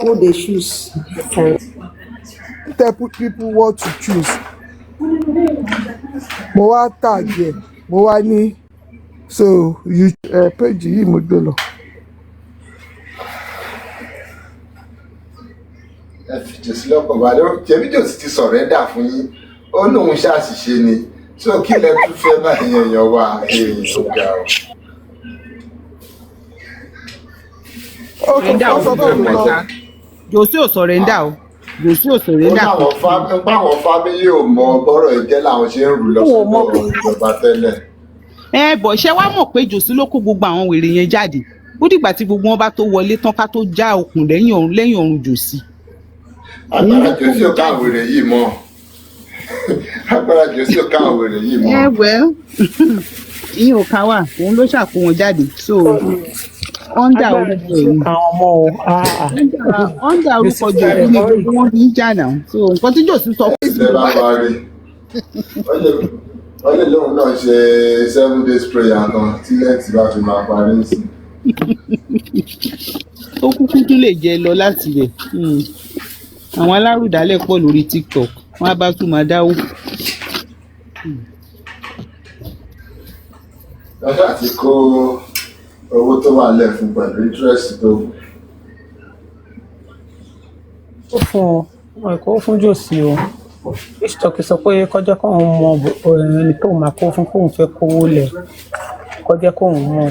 who they choose. Tell people what to choose. Mo wá tag ẹ, mo wá ní so you page yìí mo gbé lọ. Ẹ fi jòsí lọ́kàn balẹ̀ jẹ̀bi jòsí ti sọ̀rẹ́ndà fún yín ó lóun ṣàṣìṣe ni so kí lẹ tún fẹ́ báyìí èèyàn wá èèyàn tó ga o. Jòsí ò sọ̀rẹ́ndà o. Jòsí ò sọ̀rẹ́ndà. Báwọn fámílì ò mọ bọ́rọ̀ ìjẹ́ làwọn ṣe ń rù lọ́sọ̀tọ̀ ìjọba tẹ́lẹ̀. Bọ̀ ṣé wàá mọ̀ pé Jòsí ló kó gbogbo àwọn wèrè yẹn jáde ó dìgbà tí gbogbo wọn bá tó wọlé tán ká tó já okùn lẹ́yìn ọrùn Jòsí. Agbára Jòsí ò ká wèrè yìí mọ́. Agbára Jòsí ò ká wèrè yìí mọ́. Ìyẹn ò ká wà òun ló ṣàkó wọn jáde so under orúkọ yìí under orúkọ Jòsí ni gbogbo wọn fi ń jà náà so nǹkan tí Jòsí sọ fún ìṣẹ́ bá wá rí wọ́n lè lóun náà ṣe 7 days prayer kan tí lẹ́ẹ̀tì bá fi máa parí sí. Ó kúkú tún lè jẹ lọ láti rẹ̀ àwọn alárùdálẹ̀ pọ̀ lórí TikTok wọ́n á bá tún máa dáwó. Lọ́sọ̀ àti kó owó tó wà lẹ̀ fún pẹ̀lú interest tó. Ó fún ọ ẹ̀kọ́ fún Jòsí o ìṣòkè sọ pé kọjá kóun mọ ẹni tó máa kó fún kóun fẹ́ kówó lẹ̀ kọjá kóun mọ.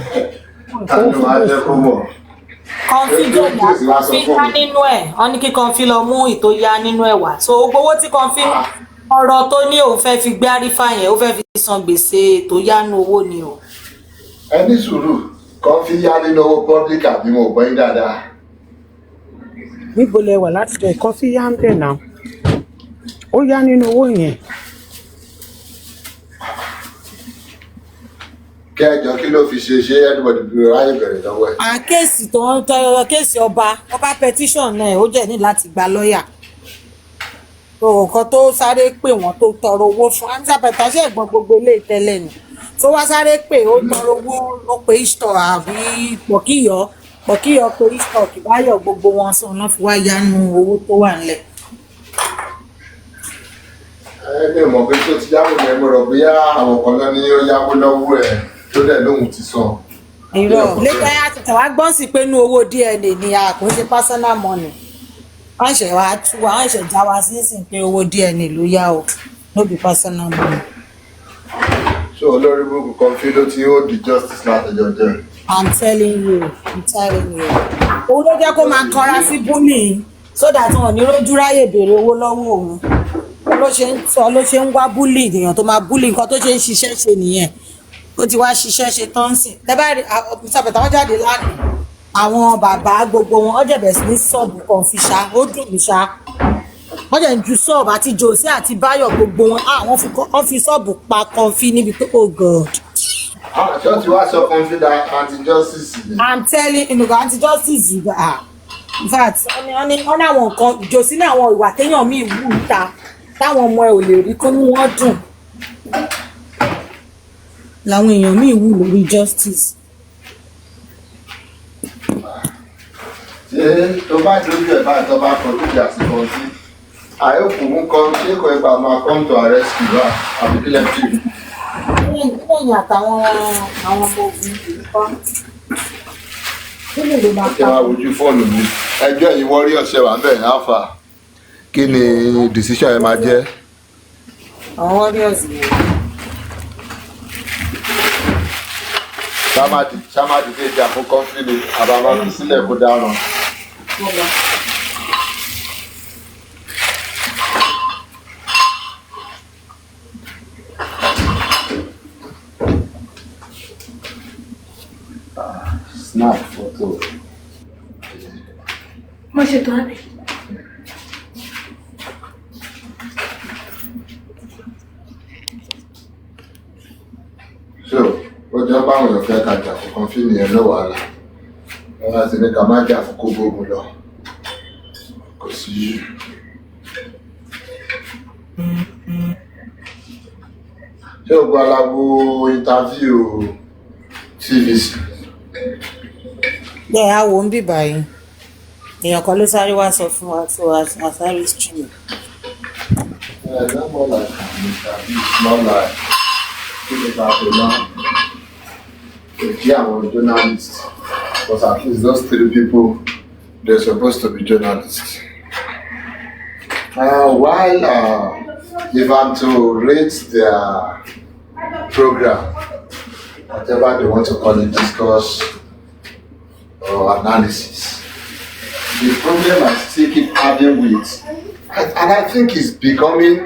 Kọ̀ǹfì yá nínú ẹ̀ wọ́n ní kí Kọ̀ǹfì lọ mú ìtò yá nínú ẹ̀ wá so gbowó tí Kọ̀ǹfì ọ̀rọ̀ tó ní òun fẹ́ fi gbé àrífà yẹn ó fẹ́ fi san gbèsè tó yánu owó ni o. Ẹ ní sùúrù Kọ̀ǹfì yá nínú owó public àbí mo gbọ́ yín dáadáa. Níbo lẹ wà láti jọ Kọ̀ǹfì yá ń bẹ̀ náà ó yá nínú owó yẹn. Kẹjọ kí ló fi ṣe everybody bí ráyè bẹ̀rẹ̀ lọ́wọ́ ẹ̀. Kéèsì tó ń tọrọ kéèsì ọba petition náà ó jẹ́ ní láti gba lọ́ọ̀yà tó nǹkan tó sáré pè wọ́n tó tọrọ owó fún Hamza Pẹ̀tàṣẹ́ ẹ̀gbọ́n gbogbo ilé ìtẹ́lẹ̀ ni tó wá sáré pè ó tọrọ owó ó pe ìṣọ̀ àbí pọ̀kíyọ̀ pé ìṣọ̀ kìbáyọ̀ gbogbo wọn sọ wọn fi wá yánu owó tó wà nílẹ̀. Ẹni mọ̀ pé tó ti yáwó yẹn mo rọ̀ bóyá àwọn kan náà ní ó yáwó lọ́wọ́ ẹ̀ tó dẹ̀ lóhun ti sọ. Irọ́ lẹ́gbẹ́ àtẹ̀tẹ̀ wá gbọ́n sí pé inú owó DNA ni a kò ṣe personal money. Wọ́n ṣẹ̀ wá tú wa wọ́n ṣẹ̀ já wa sínsìn pé owó DNA ló yá o no be personal money. So olórí burúkú Kọ̀ǹfì ló ti ó di justice látọjọ́ jẹ́. I'm telling you. Òun ló jẹ́ kó máa kanra sí bullying so that wọn ò ní rójú ráyè béèrè owó lọ́wọ́ òun. Ló ṣe ń wá bullying èèyàn tó máa bullying nǹkan tó ṣe ń ṣiṣẹ́ ṣe nìyẹn. Ó ti wá ṣiṣẹ́ ṣe tán sí. Tẹ́bá rí Mr. wọ́n jáde lánàá. Àwọn bàbá gbogbo wọn ọjọ́ bẹ̀rẹ̀ sí ní sọ́ọ̀bù Kọ̀ǹfì ṣá ó dùn mí ṣá. Wọ́n jẹ́ ń ju sọ́ọ̀bù àti Jòsí àti Báyọ̀ gbogbo wọn wọ́n fi sọ́ọ̀bù pa Kọ̀ǹfì níbi tó oh God. Ṣé ti wá sọ Kọ̀ǹfì da anti-justice ni? I'm telling you anti-justice in fact wọ́n ní àwọn nǹkan Jòsí ní àwọn ìwà téèyàn míì wù ń ta táwọn ọmọ ẹ ò lè rí kó ní wọ́n dùn làwọn èèyàn míì wù lórí justice. Ṣé tó bá dojú ẹ̀ báyìí tó bá kọjú ìjà sí Kọ̀ǹfì àyòkù ń kọ ṣé kò ẹ bá máa come to arrest you àbí kílẹ̀ tí. Lẹ́yìn àtàwọn ọmọ ogun nǹkan kí ni ló máa ká. Ẹ wá wojú fóònù mi ẹjọ́ yìí wọ́n rí ọ̀sẹ̀ wà bẹ́ẹ̀ ní àfà kí ni decision ẹ máa jẹ́. Àwọn warriors yẹn. Sámádì dé jà fún Kọ̀ǹfì ni àbámá fi sílẹ̀ kó dáràn. Snap photo. Mo ṣe tó àbí. So, ó jọ báwọn èèyàn fẹ́ ká jà fún Kọ̀ǹfì nìyẹn lọ́wọ́ àlà. Wọ́n á sì ní ká má jà fún kó gbógun lọ. Kò sí. Ṣé o gbọ́ aláwo interview TVC? Bẹ́ẹ̀ á wo ń bì báyìí. èèyàn kan ló sáré wá sọ fún wa so àsáré stream. Not more like it's more like journalists. Because at least those three people, they're supposed to be journalists. If I'm to rate their program, whatever they want to call it, discourse or analysis, the problem I still keep having with, and I think it's becoming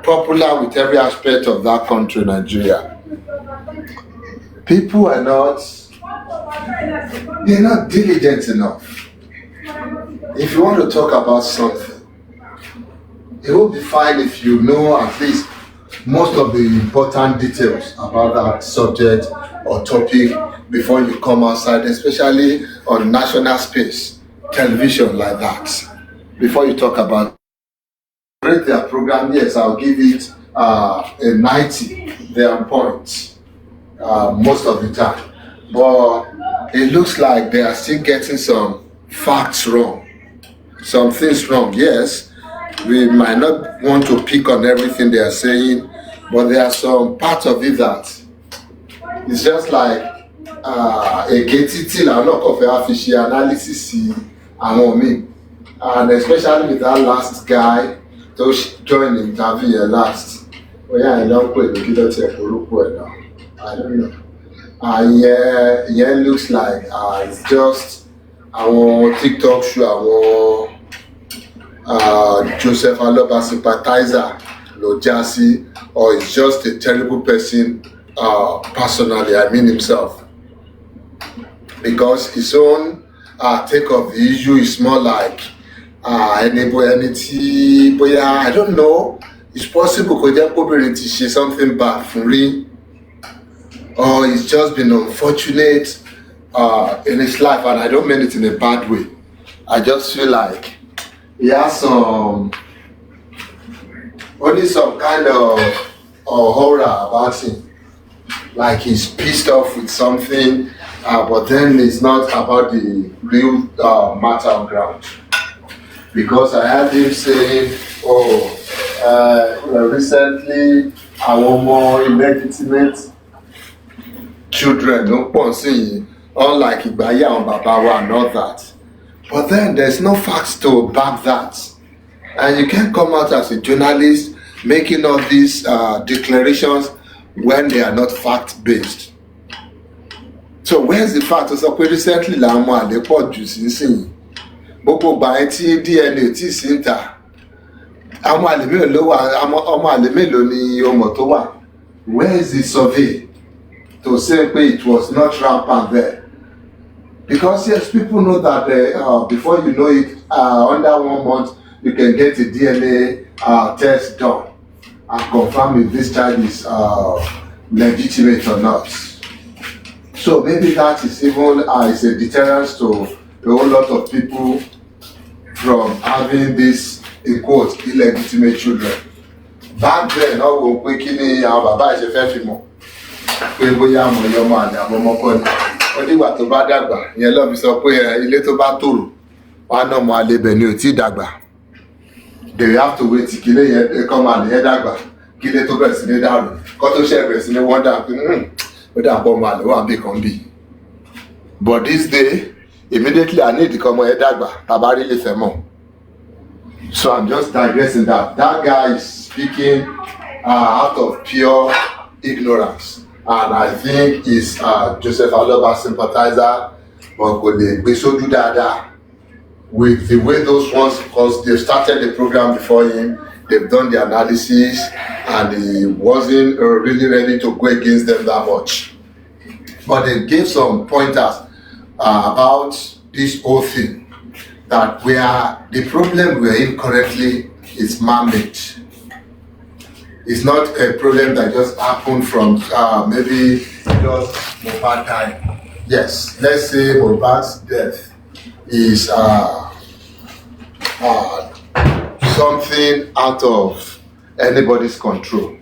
popular with every aspect of that country, Nigeria. People are they're not diligent enough. If you want to talk about something, it will be fine if you know at least most of the important details about that subject or topic before you come outside, especially on national space, television like that. Before you talk about rate their program, yes, I'll give it a 90, their points, most of the time. But it looks like they are still getting some facts wrong, some things wrong. Yes, we might not want to pick on everything they are saying, but there are some parts of it that it's just like a getting a lot of official analysis and me. And especially with that last guy to join the interview here last. Oh yeah, I don't quit the now. I don't know. Yeah, looks like it's just our TikTok show, our Joseph Aloba sympathizer, Lojasi, or it's just a terrible person personally, I mean himself. Because his own take of the issue is more like anybody, but yeah, I don't know. It's possible because to say something bad for real, or it's just been unfortunate in his life, and I don't mean it in a bad way. I just feel like he has only some kind of horror about him, like he's pissed off with something, but then it's not about the real matter on ground. Because I heard him saying, recently our more illegitimate children, unlike Ibaya and Babawa and all that. But then there's no facts to back that. And you can't come out as a journalist making all these declarations when they are not fact-based. So where's the fact? So recently, gbogbo gba tí DNA tí sí ń ta àwọn àlè mélòó ló wà ọmọ àlè mélòó ni ọmọ tó wà. Where is the survey to say it was not rampant there? Because yes, people know that before you know it, under 1 month you can get a DNA test done and confirm if this child is legitimate or not. So maybe that is even is a deterrence to a whole lot of people from having this, in quotes, illegitimate children. Back then, I was thinking, Baba is a fair female. We go yam or your man, I'm a mocon. Only what to bad dagba. You love is up where a little battle. One no more labor new tea dagba. They have to wait to kill a come and head dagba. Kill it to breast in the down. Got to share breast in the one down. But that bomb man, one big on be. But this day, immediately I need to come and dagba. Tabari le femo. So I'm just digressing that. That guy is speaking out of pure ignorance. And I think he's Joseph Aloba sympathizer, but could they be so do that with the way those ones, because they've started the program before him, they've done the analysis, and he wasn't really ready to go against them that much. But they gave some pointers about this whole thing, that the problem we're in currently is man-made. It's not a problem that just happened from maybe just mohbad time. Yes, let's say mohbad's death is something out of anybody's control.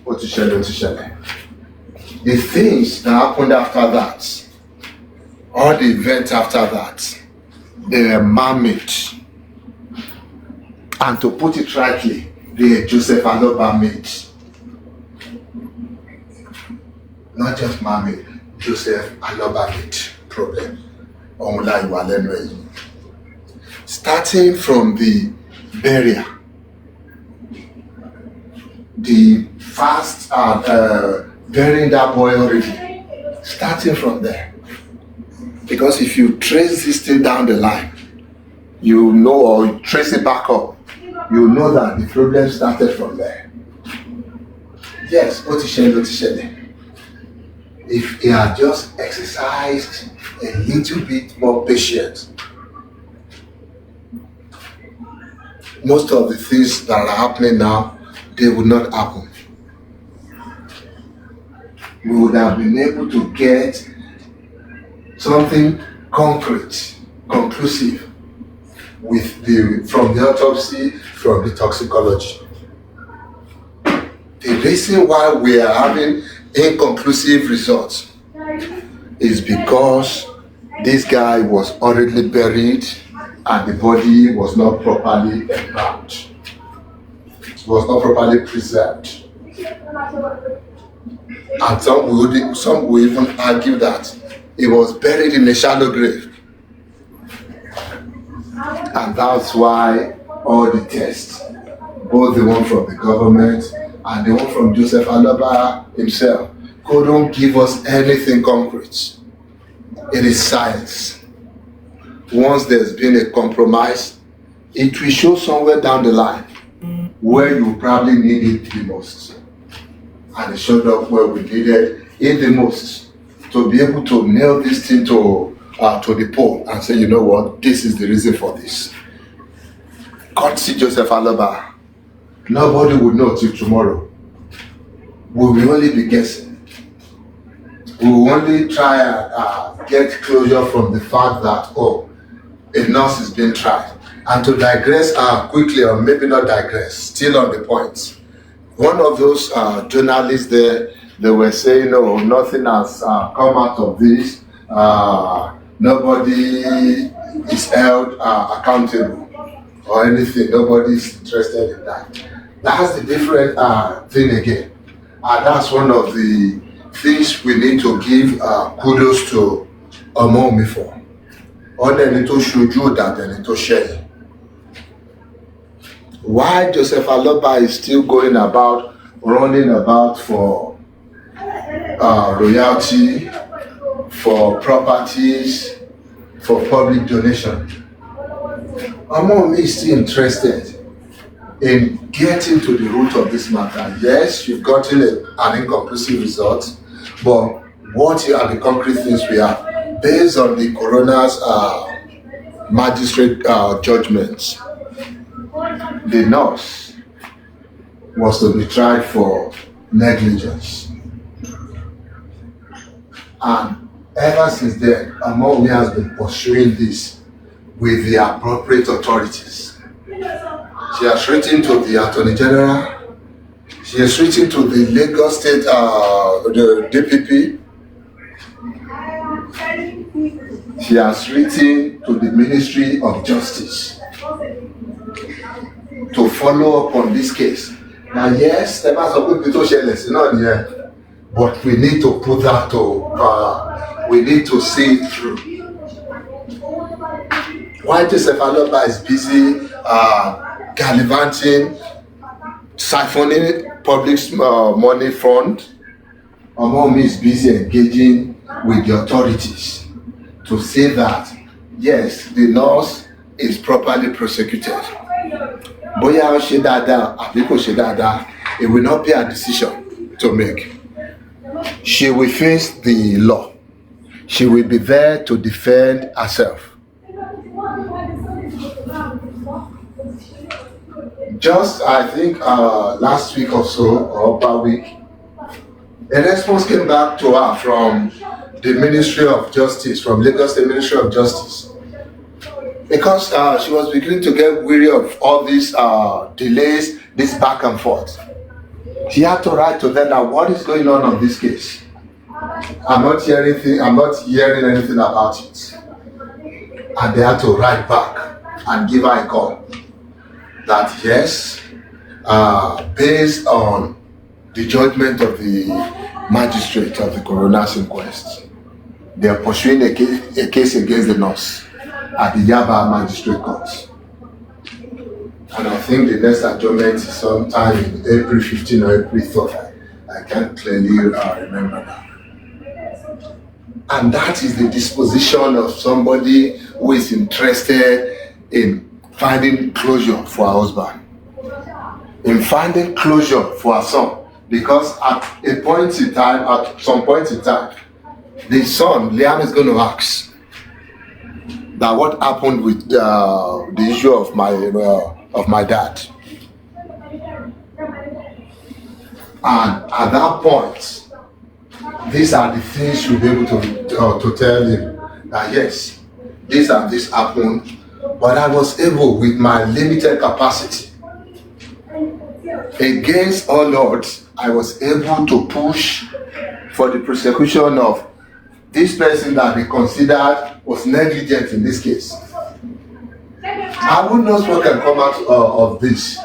The things that happened after that, all the events after that, they were man-made. And to put it rightly, they are Joseph Aloba made. Not just man-made, Joseph Aloba made problem. Starting from the burial, the fast burying that boy already, starting from there. Because if you trace this thing down the line, you know, or trace it back up, you know that the problem started from there. Yes, if he had just exercised a little bit more patience, most of the things that are happening now, they would not happen. We would have been able to get something concrete, conclusive, from the autopsy, from the toxicology. The reason why we are having inconclusive results is because this guy was already buried and the body was not properly embalmed. It was not properly preserved. And some will even argue that it was buried in a shallow grave. And that's why all the tests, both the one from the government and the one from Joseph Aloba himself, couldn't give us anything concrete. It is science. Once there's been a compromise, it will show somewhere down the line where you probably need it the most. And it showed up where we needed it the most to be able to nail this thing to the pole and say, you know what, this is the reason for this. God see Joseph Aloba. Nobody would know till tomorrow. We will only be guessing. We will only try and get closure from the fact that, a nurse is being tried. And to digress quickly, or maybe not digress, still on the point. One of those journalists there, they were saying, no, nothing has come out of this. Nobody is held accountable or anything. Nobody is interested in that. That's the different thing again. And that's one of the things we need to give kudos to Omomi for. Or they need to show you that they need to share. Why Joseph Aloba is still going about, running about for royalty, for properties, for public donation. Omomi is still interested in getting to the root of this matter. Yes, you've gotten an inconclusive result, but what are the concrete things we have? Based on the coroner's magistrate judgments, the nurse was to be tried for negligence. And ever since then, Omomi has been pursuing this with the appropriate authorities. She has written to the Attorney General. She has written to the Lagos State, the DPP. She has written to the Ministry of Justice to follow up on this case. Now, yes, the mass of people is not here, but we need to put that to, we need to see it through. While Joseph Aloba is busy gallivanting, siphoning public money fund, Omomi is busy engaging with the authorities to say that, yes, the nurse is properly prosecuted. Boya o ṣe dáadáa, àbí kò ṣe dáadáa, it will not be a decision to make. She will face the law. She will be there to defend herself. Just, I think, last week or so, or per week, a response came back to her from the Ministry of Justice, from Lagos State Ministry of Justice. Because she was beginning to get weary of all these delays, this back and forth. She had to write to them now, what is going on this case? I'm not hearing anything about it. and they had to write back and give her a call that yes, based on the judgment of the magistrate of the coroner's inquest, they are pursuing a case against the nurse at the Yaba Magistrate Court. And I think the next adjournment is sometime in April 15 or April 3rd. I can't clearly remember now. And that is the disposition of somebody who is interested in finding closure for her husband, in finding closure for her son. Because at some point in time, the son, Liam, is going to ask that what happened with the issue of my dad. And at that point, these are the things you'll be able to tell him that yes, this and this happened, but I was able, with my limited capacity, against all odds, I was able to push for the prosecution of this person that we considered was negligent in this case. I would not what can come out of this,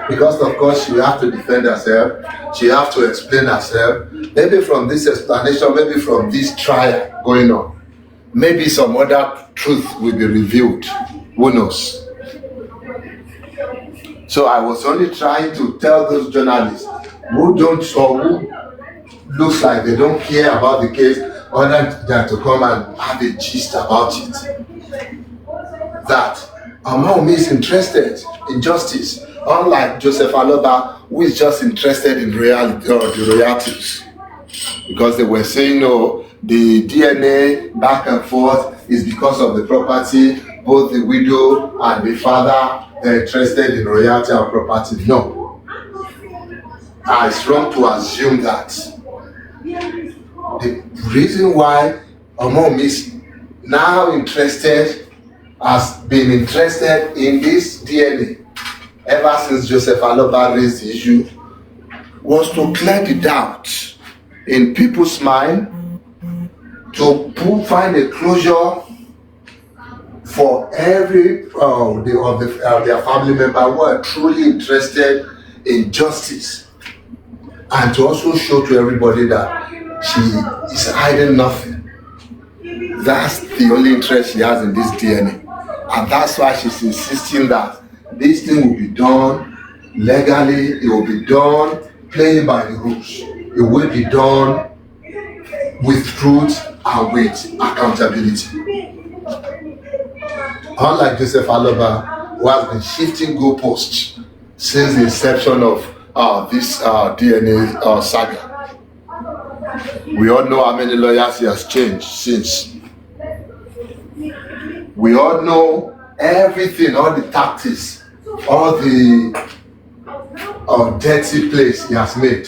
because of course she will have to defend herself, she will have to explain herself. Maybe from this explanation, maybe from this trial going on, maybe some other truth will be revealed. Who knows? So I was only trying to tell those journalists who don't or who looks like they don't care about the case, other than to come and have a gist about it, that our mom is interested in justice, unlike Joseph Aloba, who is just interested in reality or the royalties. Because they were saying, no, the DNA back and forth is because of the property, both the widow and the father, they're interested in royalty and property. No. It's wrong to assume that. The reason why our mom is now interested, has been interested in this DNA ever since Joseph Aloba raised the issue, was to clear the doubt in people's mind, to find a closure for every their family member who are truly interested in justice, and to also show to everybody that she is hiding nothing. That's the only interest she has in this DNA, and that's why she's insisting that this thing will be done legally, it will be done playing by the rules, it will be done with truth and with accountability. Unlike Joseph Aloba, who has been shifting goalposts since the inception of this DNA saga. We all know how many lawyers he has changed since. We all know everything, all the tactics, all the dirty plays he has made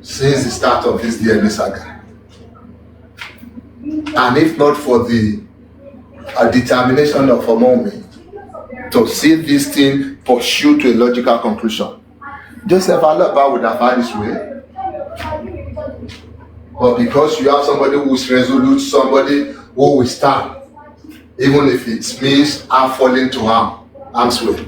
since the start of this DNA saga. And if not for the determination of Omomi to see this thing pursue to a logical conclusion, Joseph Aloba would have had his way. But because you have somebody who is resolute, somebody who will stand, even if it means I'm falling to arm's way.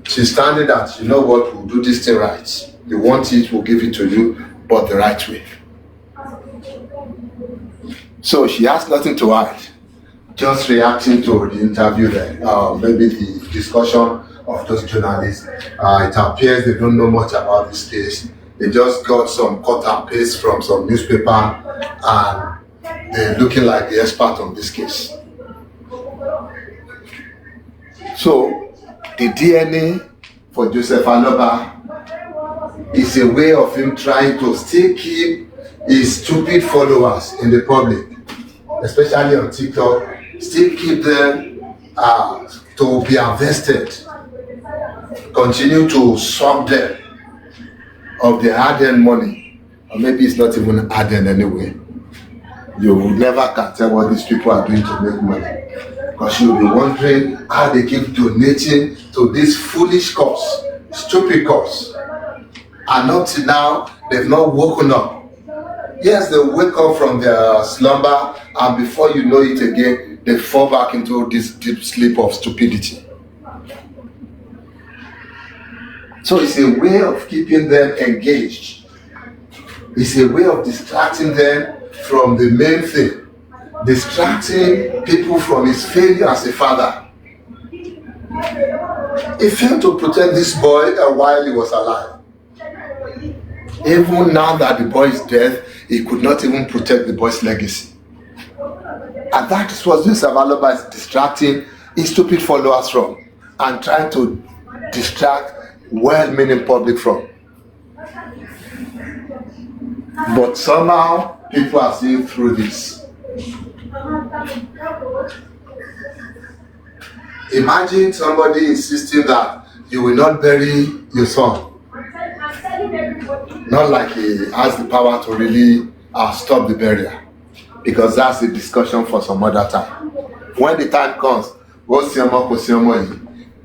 She's standing that, you know what, we'll do this thing right. You want it, we'll give it to you, but the right way. So she has nothing to hide. Just reacting to the interview there, maybe the discussion of those journalists. It appears they don't know much about this case. They just got some cut and paste from some newspaper and they're looking like the expert on this case. So the DNA for Joseph Aloba is a way of him trying to still keep his stupid followers in the public, especially on TikTok, still keep them to be invested, continue to swap them of their hard-earned money, or maybe it's not even hard-earned anyway. You will never can tell what these people are doing to make money, because you'll be wondering how they keep donating to this foolish cause, stupid cause, and up to now they've not woken up Yes, they wake up from their slumber, and before you know it again, they fall back into this deep sleep of stupidity. So it's a way of keeping them engaged. It's a way of distracting them from the main thing, distracting people from his failure as a father. He failed to protect this boy while he was alive. Even now that the boy is dead, he could not even protect the boy's legacy. And that is what Joseph Aloba is distracting his stupid followers from, and trying to distract well-meaning public from. But somehow people are seeing through this. Imagine somebody insisting that you will not bury your son. Not like he has the power to really stop the burial, because that's a discussion for some other time. When the time comes,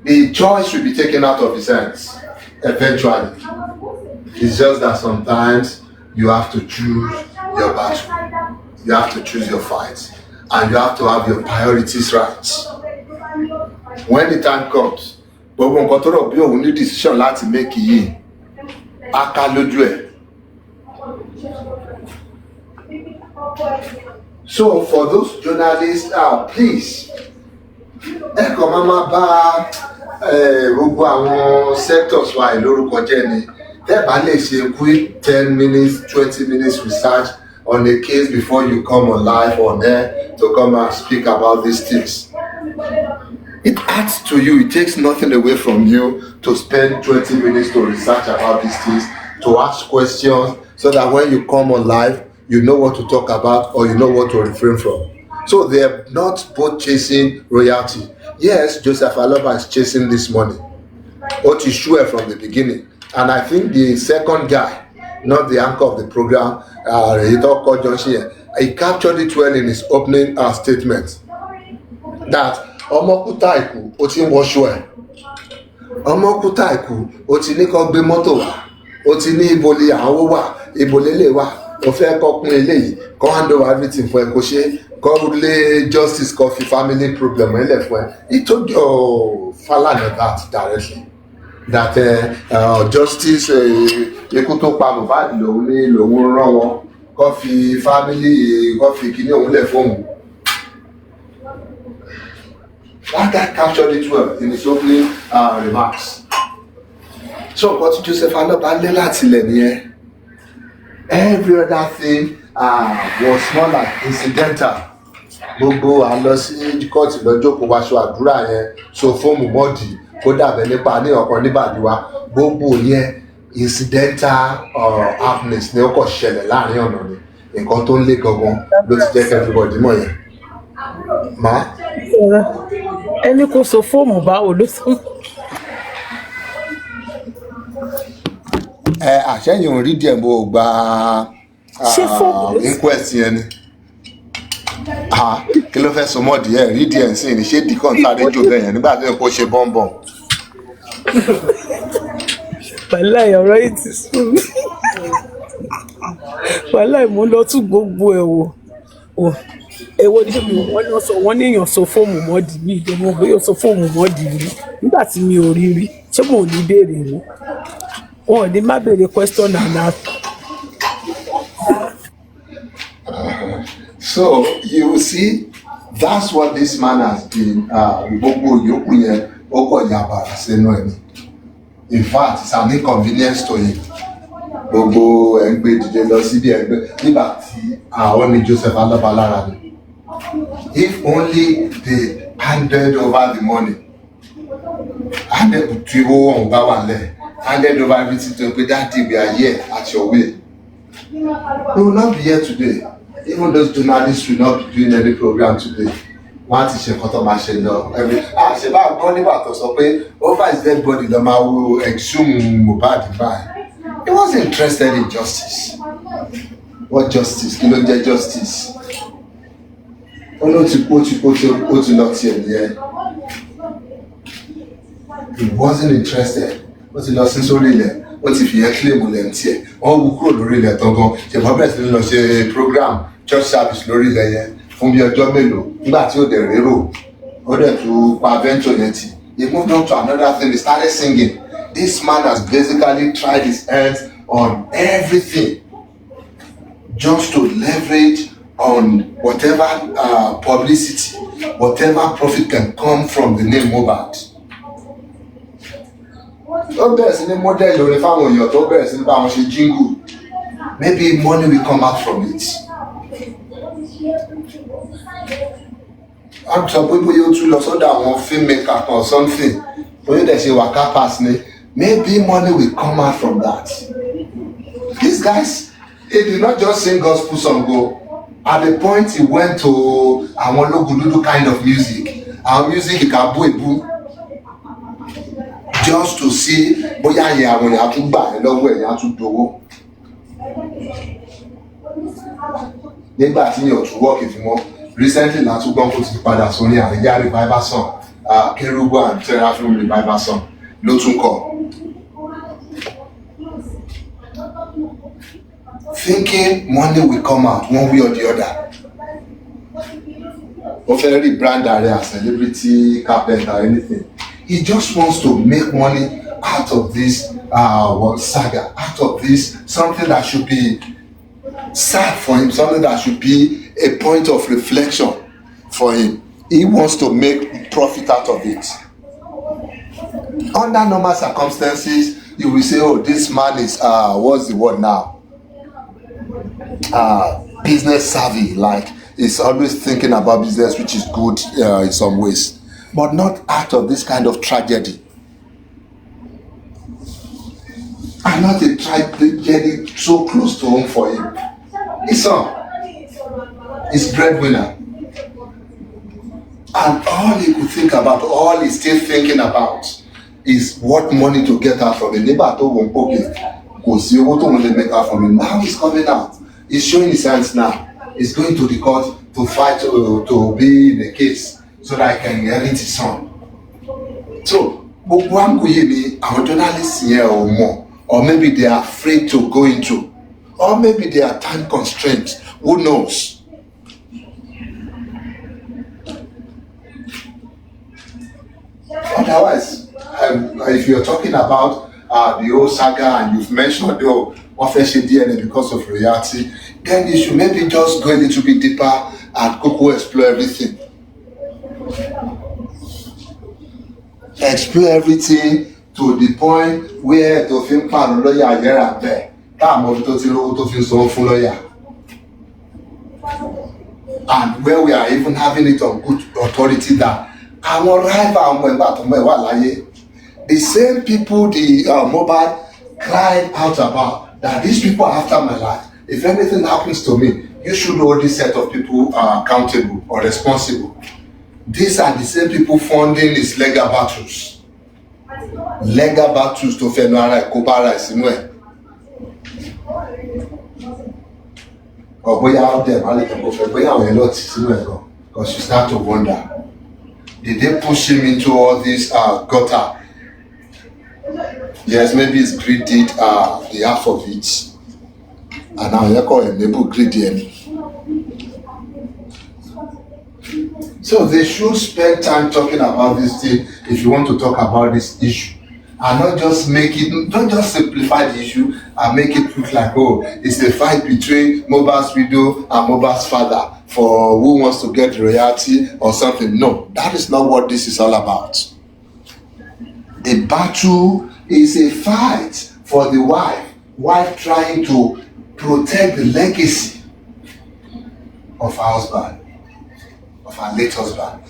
the choice should be taken out of his hands eventually. It's just that sometimes you have to choose your battle, you have to choose your fight, and you have to have your priorities right. When the time comes, gbogbo nǹkan tó rọ̀ bí òun ní decision láti make yìí á ká lójú ẹ̀. So for those journalists, please, ẹ kàn máa bá gbogbo àwọn sectors wa lórúkọ jẹ́ ni. Tẹ́ bá lè ṣe quick 10 minutes, 20 minutes research on a case before you come on live on air to come and speak about these things. It adds to you, it takes nothing away from you to spend 20 minutes to research about these things, to ask questions, so that when you come on live, you know what to talk about or you know what to refrain from. So they're not both chasing royalty. Yes, Joseph Aloba is chasing this money. What is sure from the beginning. And I think the second guy, not the anchor of the program, he captured it well in his opening statement. That ọmọkúta ìkù ó ti ń wọṣọ ẹ̀, ọmọkúta ìkù ó ti ní kó gbé mọ́tò wá, ó ti ní ibo lè àwọn wà, ibo lélẹ̀ wà, ó fẹ́ kó pín eléyìí, kó hand over everything fún ẹ, kó ṣe kó lé justice, kó fi family problem ẹlẹ̀ fún ẹ. He told Falana that directly, that justice ikú tó pa mohbad lòun ní lòun rán wọn, kó fi family, kó fi kíní òun lẹ̀ fóun. That guy captured it well in his opening remarks. So what Joseph Aloba lé láti ilẹ̀ nìyẹn. Every other thing was more like incidental. Gbogbo àlọ sí kóòtù lọ́jọ́ kó wáṣọ àdúrà yẹn, so fóòmù mọ́ọ̀dì kó dàbẹ̀ nípa ní ọ̀kan níbàdí wa. Gbogbo yẹn incidental happenings ni ó kọ̀ ṣẹlẹ̀ láàrin ọ̀nà ni. Nǹkan tó ń lé gangan ló ti jẹ́ kí everybody mọ̀ yẹn. Ma? Ẹni kò so fóòmù báwo ló sọ. Àṣẹyìn ò rí díẹ̀ mo gba inquest yẹn ni. Kí ló fẹ́ so mọ́ díẹ̀ rí díẹ̀ sí ni, ṣé díkọ̀ sáré jò bẹ́ẹ̀ yẹn nígbà tí kò ṣe bọ́ǹbọ̀n. Wàláì ọ̀rọ̀ yìí ti sùn mí. Wàláì mo lọ tún gbogbo ẹ̀ wò. Èwo ni wọ́n ní èèyàn so fóòmù mọ́ọ̀dì bí ìdẹ́mọ̀ bóyá so fóòmù mọ́ọ̀dì rí nígbà tí mi ò rí rí, ṣé mo ò ní béèrè rí? Wọn ò ní má béèrè question and answer. So you see, that's what this man has been. Gbogbo yòókù yẹn ó kọ̀ yàbàrà sínú ẹ̀ ni. In fact, it's an inconvenience to him. Gbogbo ẹgbẹ́ dìde lọ síbi ẹgbẹ́ nígbà tí àwọn ní Joseph Aloba lára ni. If only they handed over the money, handed to handed over everything to him, that day we are here at your will, we will not be here today. Even those journalists will not be doing any program today. Wọ́n ti ṣe nǹkan tó máa ṣe lọ. Ṣe bá gbọ́ nígbà tó sọ pé over his dead body lọ máa wo exhume mohbad báyìí. He wasn't interested in justice. What justice? Kí ló jẹ́ justice? Ó ló ti kú ó ti lọ tiẹ̀ nìyẹn. He wasn't interested. Ó ti lọ sí sórí ilẹ̀. ó ti fìyẹn claim lẹ́ǹtì ẹ̀ wọ́n wú kúrò lórí ilẹ̀ tán gan ṣèpọ̀ bẹ̀rẹ̀ sí ní lọ ṣe program church service lórí ilẹ̀ yẹn fún bí ọjọ́ mélòó nígbà tí ó dẹ̀ rérò ó dẹ̀ tún pa venture yẹn tì. He moved on to another thing. He started singing. This man has basically tried his hands on everything just to leverage on whatever publicity, whatever profit can come from the name mohbad. Tó bẹ̀rẹ̀ sí ní model orin fáwọn èèyàn tó bẹ̀rẹ̀ sí ní bá wọn ṣe jingle. Maybe money will come out from it. I'm sọ pé bóyá ó tún lọ sọ́dọ̀ àwọn filmmaker or something bóyá dẹ̀ ṣe waka pass ni maybe money will come out from that. These guys they did not just sing gospel song o at the point he went to àwọn ológùdúdú kind of music àwọn music ìkàbú èbú just to see bóyá yẹn àwọn èèyàn tún gbà ẹ́ lọ́wọ́ èèyàn tún dowó. Nígbà tí yẹn ò tún wọ́ọ̀kì fún wọn recently na tún gbọ́n kó ti padà sórí àríyá revival song Kerubu and Seraphim revival song ló tún kọ. Thinking money will come out one way or the other. Ó fẹ́ rí brand ààrẹ as celebrity carpenter anything. He just wants to make money out of this saga, out of this something that should be sad for him, something that should be a point of reflection for him. He wants to make profit out of it. Under normal circumstances, you will say, oh, this man is, what's the word now? Business savvy, like he's always thinking about business, which is good in some ways, but not out of this kind of tragedy. And not a tragedy so close to home for him. His son, his breadwinner. And all he could think about, all he's still thinking about is what money to get out from it. Nígbà tó wọ́n pòkè, kò sí owó tó wọ́n lè make out from it. Now he's coming out. He's showing his hands now. He's going to the court to fight to be in the case so that he can inherit his son. So, gbogbo àǹkóyè ni àwọn journalists yẹn ò mọ̀, or maybe they are afraid to go into, or maybe they are time constraints. Who knows? Otherwise, if you're talking about the whole saga and you've mentioned what fetched DNA because of royalty, then you should maybe just go a little bit deeper and go explore everything. Explore everything to the point where to think pan lawyer here and there. And where we are even having it on good authority that our rival, the same people the mohbad cried out about, that these people are after my life. If anything happens to me, you should hold this set of people accountable or responsible. These are the same people funding his legal battles. Legal battles to Fenwara Kobara Isinwe. Or boy out there, because you start to wonder. Did they push him into all this gutter? Yes, maybe it's greed did the half of it. And now you call him maybe greedy. So they should spend time talking about this thing if you want to talk about this issue. And not just don't just simplify the issue and make it look like, oh, it's a fight between Mohbad's widow and Mohbad's father for who wants to get royalty or something. No, that is not what this is all about. The battle is a fight for the wife trying to protect the legacy of her husband, of her late husband.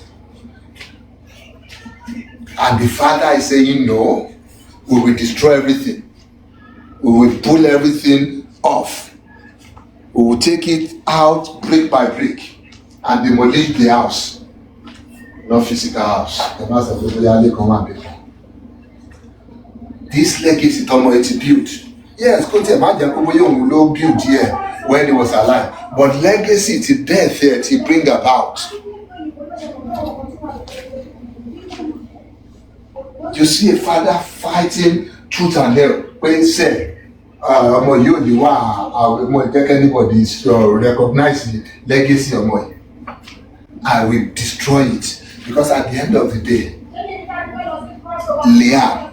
And the father is saying, no, we will destroy everything. We will pull everything off. We will take it out brick by brick and demolish the house. Not physical house. This legacy is built. Yes, go to imagine people built here when he was alive. But legacy to death here to bring about. You see a father fighting tooth and nail pé sẹ́ ọmọ yóò ní wá àwọn ọmọ ìjẹ́kẹ́ anybody recognize the legacy ọmọ yìí. I will destroy it because at the end of the day, Leah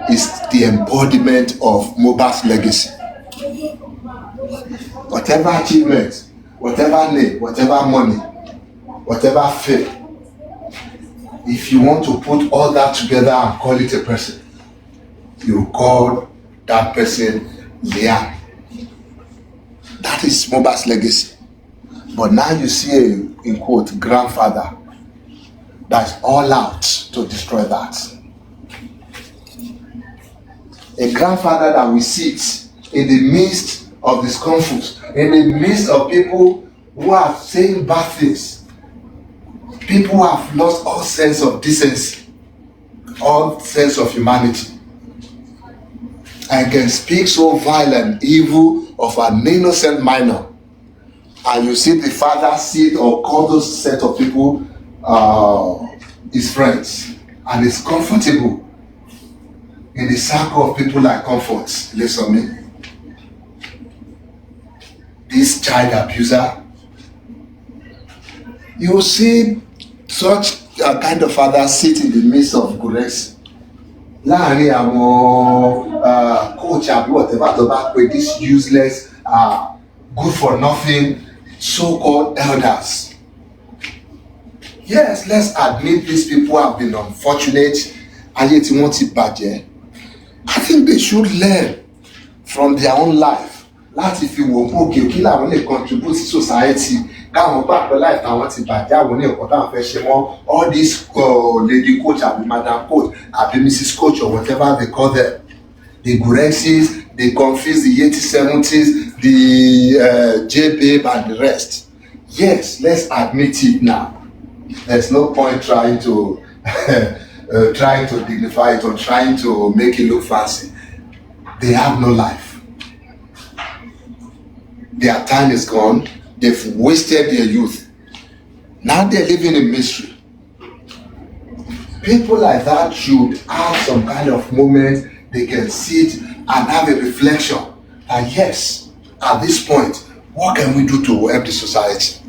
is the embodiment of mohbad's legacy. Whatever achievement, whatever name, whatever money, whatever fame, if you want to put all that together and call it a person, you call that person Leah. That is mohbad's legacy. But now you see a, in quote, grandfather that's all out to destroy that. A grandfather that will sit in the midst of discomfort, in the midst of people who are saying bad things, people who have lost all sense of decency, all sense of humanity, and can speak so violent evil of an innocent minor. And you see the father sit or call those set of people his friends, and is comfortable in the circle of people like comfort. Listen to me. This child abuser, you will see such a kind of father sit in the midst of grace. Láàrin àwọn coach àbí whatever tó bá pè this useless good for nothing so-called elders. Yes, let's admit these people have been unfortunate. Ayé tí wọ́n ti bàjẹ́. I think they should learn from their own life. Láti fi wò ó òkè kí làwọn lè contribute to society. Káwọn gbà pé life táwọn ti bàjẹ́ àwọn ní ọ̀pọ̀ táwọn fẹ́ ṣe mọ́. All these lady coach àbí madam coach àbí Mrs. coach or whatever they call them. The Gurexes, the Confis, the 80s, 70s, the J-Babe and the rest. Yes, let's admit it now. There's no point trying to dignify it or trying to make it look fancy. They have no life. Their time is gone. They've wasted their youth. Now they're living in misery. People like that should have some kind of moment they can sit and have a reflection. And yes, at this point, what can we do to help the society?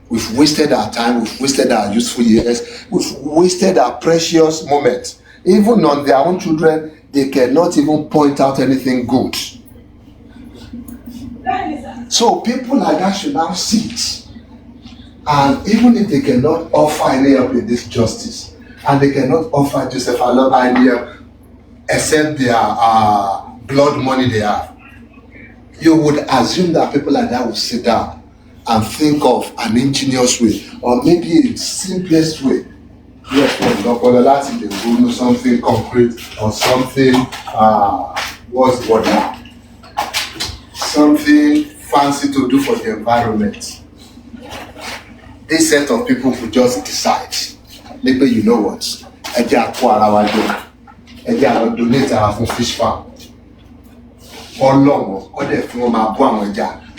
We've wasted our time, we've wasted our useful years, we've wasted our precious moments. Even on their own children, they cannot even point out anything good. So people like that should now sit. And even if they cannot offer any help in this justice, and they cannot offer Joseph Aloba any help, except their blood money they have, you would assume that people like that will sit down and think of an ingenious way, or maybe a simplest way. Yes, for example, they will do something concrete or something, what's the word now? Something fancy to do for the environment. This set of people could just decide, maybe you know what, donate our fish farm.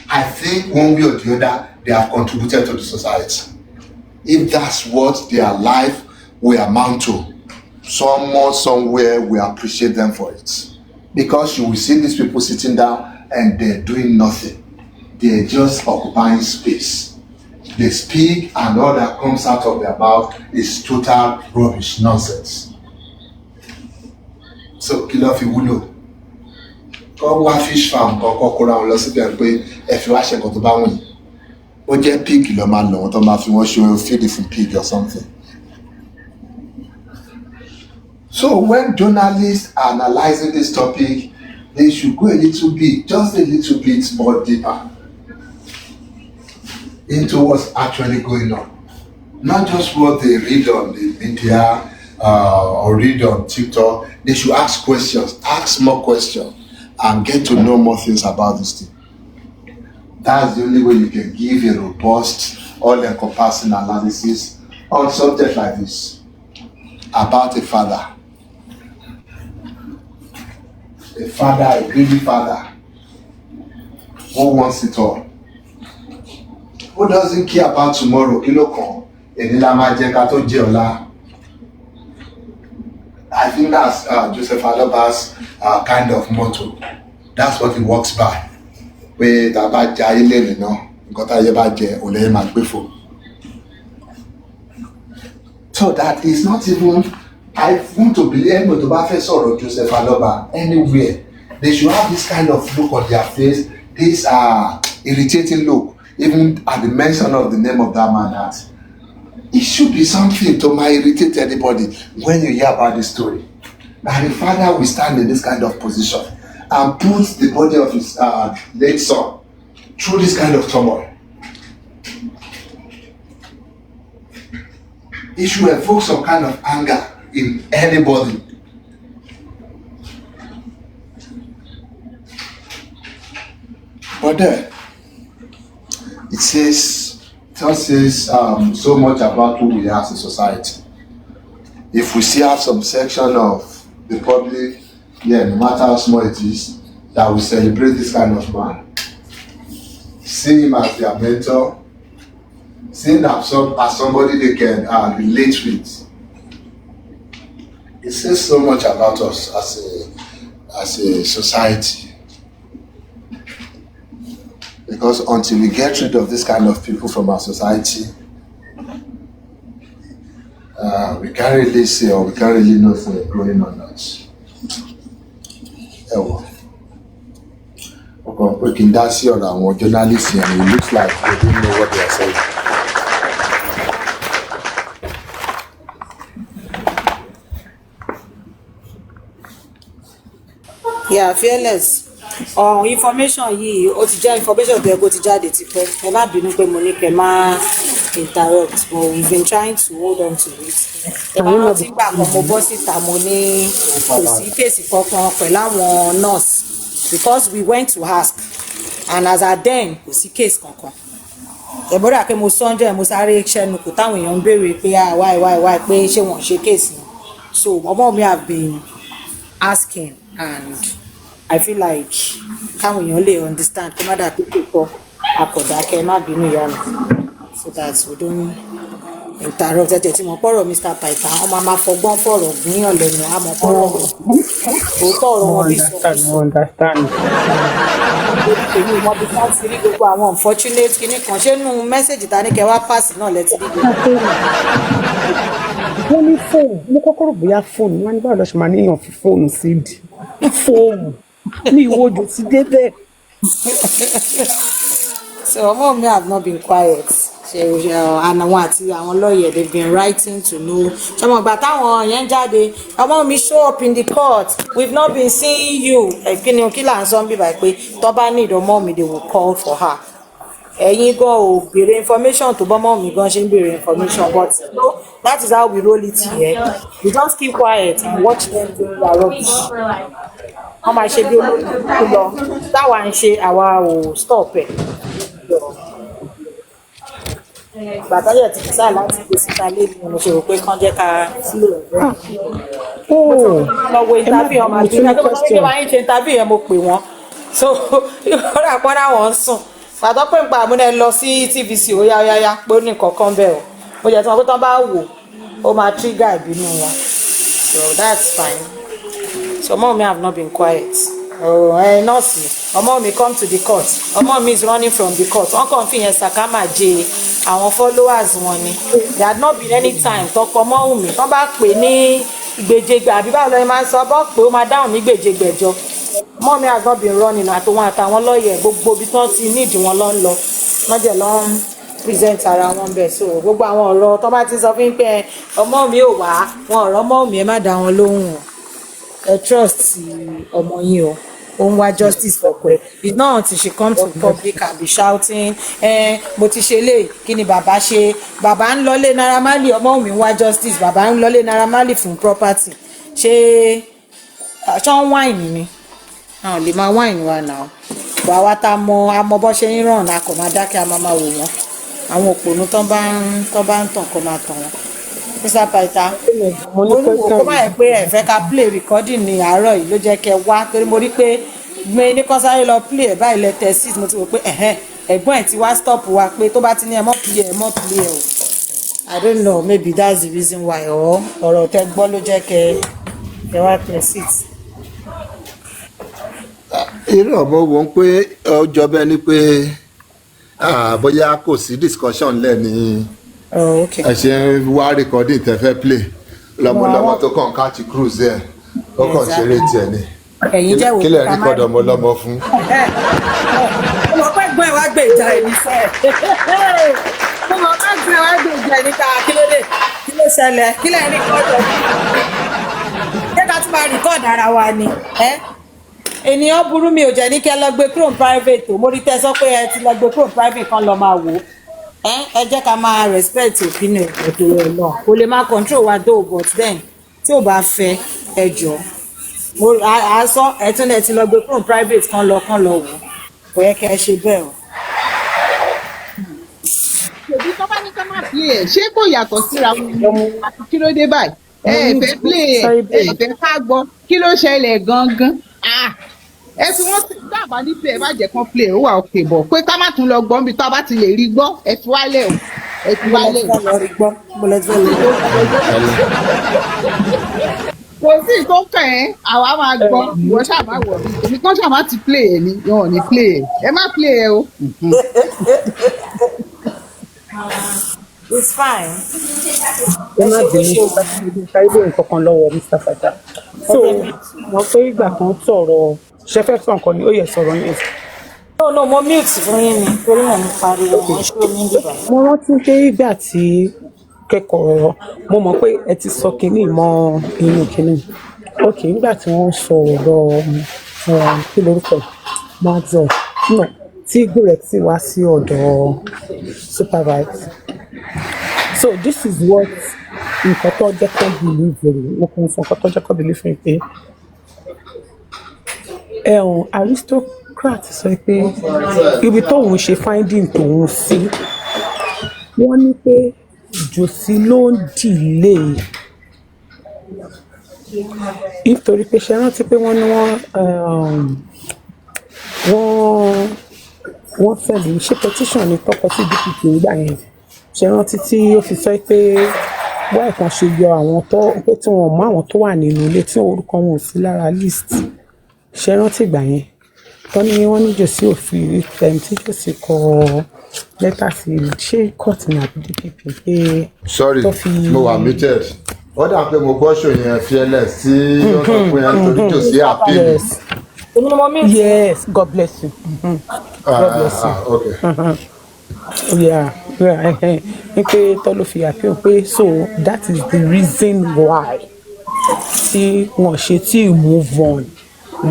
I think one way or the other, they have contributed to the society. If that's what their life will amount to, someone somewhere will appreciate them for it. Because you will see these people sitting down and they're doing nothing. They're just occupying space. They speak and all that comes out of their mouth is total rubbish, nonsense. So, kilo fi wúlò. Kọ́ wá fish farm kọ́kọ́ kóra wọn lọ síbẹ̀ pé ẹ fi wá ṣe nǹkan tó bá wùn yín. Ó jẹ́ pig lọ máa lọ wọn tó máa fi wọ́n ṣe feed for pig or something. So when journalists are analyzing this topic, they should go a little bit, just a little bit more deeper into what's actually going on. Not just what they read on the media or read on TikTok. They should ask questions, ask more questions, and get to know more things about this thing. That's the only way you can give a robust, all-encompassing analysis on subject like this about a father. A father, a greedy father, who wants it all. Who doesn't care about tomorrow? Kí ló kàn? Èní la máa jẹ ká tó jẹ ọ̀la. I think that's Joseph Aloba's kind of motto. That's what he works by. Pé tá a bá jẹ ayé lẹ́nu náà, nǹkan tá ayé bá jẹ, òun lẹ́yìn máa gbé fò. So that is not even, I want to believe anybody to bá fẹ́ sọ̀rọ̀ Joseph Aloba anywhere, they should have this kind of look on their face, this irritating look, even at the mention of the name of that man. That it should be something to irritate anybody when you hear about this story. That the father will stand in this kind of position and put the body of his late son through this kind of turmoil. It should evoke some kind of anger in anybody. But then, it says so much about who we are as a society. If we still have some section of the public, no matter how small it is, that will celebrate this kind of man, see him as their mentor, see him as somebody they can relate with. It says so much about us as a society. Because until we get rid of this kind of people from our society, we can't really say or we can't really know if we're growing or not. We can dance here on our journalists here, and it looks like they don't know what they are saying. Yeah, fearless. Information yìí ó ti jẹ́ information tó yẹ kó ti jáde tipẹ́. Ẹ má bínú pé mo ní kẹ́ má interrupt, but we've been trying to hold on to it. Ẹ má rántí gbà kan mo bọ́ síta mo ní kò sí kéèsì kankan pẹ̀lú àwọn nurse because we went to ask and as at then kò sí kéèsì kankan. Ẹ̀bọ́dà pé mo sọ́njọ́ ẹ̀ mo sáré ṣẹ́nu kò táwọn èèyàn ń béèrè pé why pé ṣé wọ́n ṣe kéèsì ni. So ọmọ mi have been asking and I feel like káwọn èèyàn lè understand kó má dà pípé pọ̀ àkọ̀dá kẹ́ má bínú ìyá mi so that we don't interrupt ẹ̀jẹ̀ tí mo pọ̀rọ̀ Mr. Python wọ́n máa fọgbọ́n fọ̀rọ̀ gbìyàn lẹ́nu àmọ́ pọ̀rọ̀ òótọ́ ọ̀rọ̀ wọn bí sọ èmi ìmọ̀ bí wọ́n ti rí gbogbo àwọn unfortunate kìíní kan ṣé nínú mẹ́sẹ̀gì ta ní kẹ́ wá pass náà lẹ́tí rí gbogbo. wọ́n ní fóònù mo kọ́kọ́ rò bóyá fóònù wọ́n ní báwo lọ ṣe máa níyàn fi fóònù sí di fóònù ní ìwọ́jọ́ ti dé bẹ́ẹ̀. So ọmọ mi have not been quiet and àwọn àti àwọn lawyer they've been writing to know ṣọmọ ìgbà táwọn yẹn jáde ọmọ mi show up in the court we've not been seeing you kíni kí là ń sọ bí báyìí pé tó bá need ọmọ mi they will call for her ẹ̀yin gan ò béèrè information tó bọ́mọ mi gan ṣe ń béèrè information but that is how we roll it here we just keep quiet and watch them do their rubbish wọ́n máa ṣe bí olóòtú lọ táwa ń ṣe àwa ò stop ẹ̀ gbàtọ́jọ́ ti sá láti gbé síta lé ní mo ṣe rò pé kán jẹ́ ká sílò rẹ̀ lọ́wọ́ interview ọmọ àti ìgbà máa ń ṣe interview yẹn mo pè wọ́n so ìrora àpọ́nà wọn ń sùn pàtó pé nípa àmúnẹ lọ sí TVC ó yá pé ó ní nǹkan bẹ́ẹ̀ o mo jẹ́ tí wọ́n pé tán bá wò ó máa trigger ìbínú wọn so that's fine so mom me have not been quiet nurse ọmọ mi come to the court ọmọ mi is running from the court wọn kàn fi yẹn sàkámà jẹ àwọn followers wọn ni there had not been any time tọkọ ọmọ mi wọn bá pè ní ìgbèjègbè àbí báwo lọ máa ń sọ bọ́ pé ó máa dáhùn ní gbèjègbèjọ ọmọ mi has not been running àtòwọn àtàwọn lọ́ọ̀yẹ̀ gbogbo ibi tí wọ́n ti nídìí wọn lọ́ ń lọ wọ́n jẹ̀ lọ́ ń present ara wọn bẹ́ẹ̀ so gbogbo àwọn ọ̀rọ̀ tó bá ti sọ fún pé ọmọ mi ò wá wọn ọ̀rọ̀ ọmọ mi ẹ má dá wọn lóhùn ẹ trust ọmọ yín o ó ń wá justice for pẹ it's not until she come to public and be shouting mo ti ṣe lè kí ni bàbá ṣe bàbá ń lọlé Naira Marley ọmọ mi ń wá justice bàbá ń lọlé Naira Marley fún property ṣé ṣán wáìnì ni àwọn lè máa wáìnì wa náà bọ̀ àwa tá a mọ bọ́ ṣe ń ràn á kò máa dákẹ́ a máa wò wọ́n àwọn òpònú tó bá ń tàn kó máa tàn wọ́n. Mr. Python mo ní kó má yẹ pé ẹ fẹ́ ká play recording ní àárọ̀ yìí ló jẹ́ kẹ́ wá torí mo rí pé gbé ní kán sáré lọ play ẹ̀ báyìí lẹ tẹ̀ sí mo ti wò pé ẹ̀gbọ́n ẹ̀ ti wá stop wa pé tó bá ti ní ẹ mọ́ play ẹ̀ o I don't know maybe that's the reason why ọ̀rọ̀ tẹ́ gbọ́ ló jẹ́ kẹ́ ẹ wá tẹ sit. irú ọmọ wo ń pé ọjọ́ bẹ́ẹ̀ ni pé bóyá kò sí discussion lẹ̀ ní Oh, okay. ẹ ṣe ń wá recording tẹ fẹ́ play lọ́mọlọ́mọ tó kàn káàtì cruise ẹ̀ ó kàn ṣeré tiẹ̀ ni ẹ̀yin jẹ́ wò kí lẹ̀ rí kọ́dọ̀ ọmọlọ́mọ fún. mo pẹ́ gbọ́n ẹ̀ wá gbé ìjà ẹ̀ ní sẹ́ẹ̀. mo pẹ́ gbọ́n ẹ̀ wá gbé ìjà ẹ̀ níta kí ló dé kí ló ṣẹlẹ̀ kí lẹ̀ rí kọ́dọ̀. ṣé ká tún máa record ara wa ni? ènìyàn burú mi ò jẹ́ ní kẹ́ lọ gbé chrome private o mo rí tẹ́ sọ pé ẹ ti lọ gbé chrome private kan lọ máa wò ó ẹ jẹ́ ká máa respect opinion ọ̀dọ̀ ẹ̀ náà kò lè máa control wa though but then tí ò bá fẹ́ ẹ jọ a sọ ẹ tún lẹ ti lọ gbé chrome private kan lọ wò ó kò yẹ kẹ́ ẹ ṣe bẹ́ẹ̀ o. ṣèbí tó bá ní ká má play ẹ̀ ṣé kò yàtọ̀ síra wọn àti kí ló dé báyìí fẹ́ play ẹ̀ fẹ́ ká gbọ́ kí ló ṣẹlẹ̀ gangan ẹ fi wọn dábàá ní play ẹ má jẹ́ kán play ó wà òkè bọ̀ pé ká má tún lọ gbọ́ níbi tó a bá ti lè rí gbọ́ ẹ fi wálẹ̀ o ẹ fi wálẹ̀ o. kò sí tó kàn ẹ́ àwa máa gbọ́ ìwọ ṣáà má wọ̀ mí èmi kan ṣáà má ti play ẹ̀ ni wọn ò ní play ẹ̀ ẹ má play ẹ̀ o. It's fine. ẹ má bínú ṣáìbò nǹkan kan lọ́wọ́ Mr. Fata so wọ́n pé ìgbà kan sọ̀rọ̀ ṣẹfẹ́ sọ nǹkan ni ó yẹ sọ̀rọ̀ yẹn. no mo mute fún yín ni torí wọn ń pariwo wọn ṣó ní bíbá. mo rántí pé ìgbà tí kẹ́kọ̀ọ́ mo mọ̀ pé ẹ ti sọ kínní mọ́ inú kínní ok nígbà tí wọ́n sọ ọ̀rọ̀ kí lórúkọ maxwell náà tí gúrẹ́ ti wá sí ọ̀dọ̀ supervisor so this is what nǹkan tó jẹ́ kó believe mo kàn sọ nǹkan tó jẹ́ kó believe mi pé aristocrat sọ pé ibi tóun ṣe finding tóun sí wọ́n ní pé jòsí ló ń delay nítorí pé ṣe rántí pé wọ́n ní wọ́n fẹ́lẹ̀ ṣe petition ní tọkọ sí DPP nígbà yẹn ṣe rántí tí ó fi sọ pé wọ́n ẹ̀kan ṣe yọ àwọn tó pé tí wọ́n mọ àwọn tó wà nínú ilé tí orúkọ wọn ò sí lára list ṣe rántí ìgbà yẹn wọ́n ní jòsí òfin tí jòsí kọ lẹ́tà sí ṣé court ní àbí DPP pé sorry mo wà muted ó dà pé mo gbọ́ ṣò yẹn fearless tí ó sọ pé ẹni torí jòsí appeal. Yes, God bless you. God bless you. Okay. Yeah. Pé tọ́lú fi appeal pé so that is the reason why tí wọ́n ṣe tí move on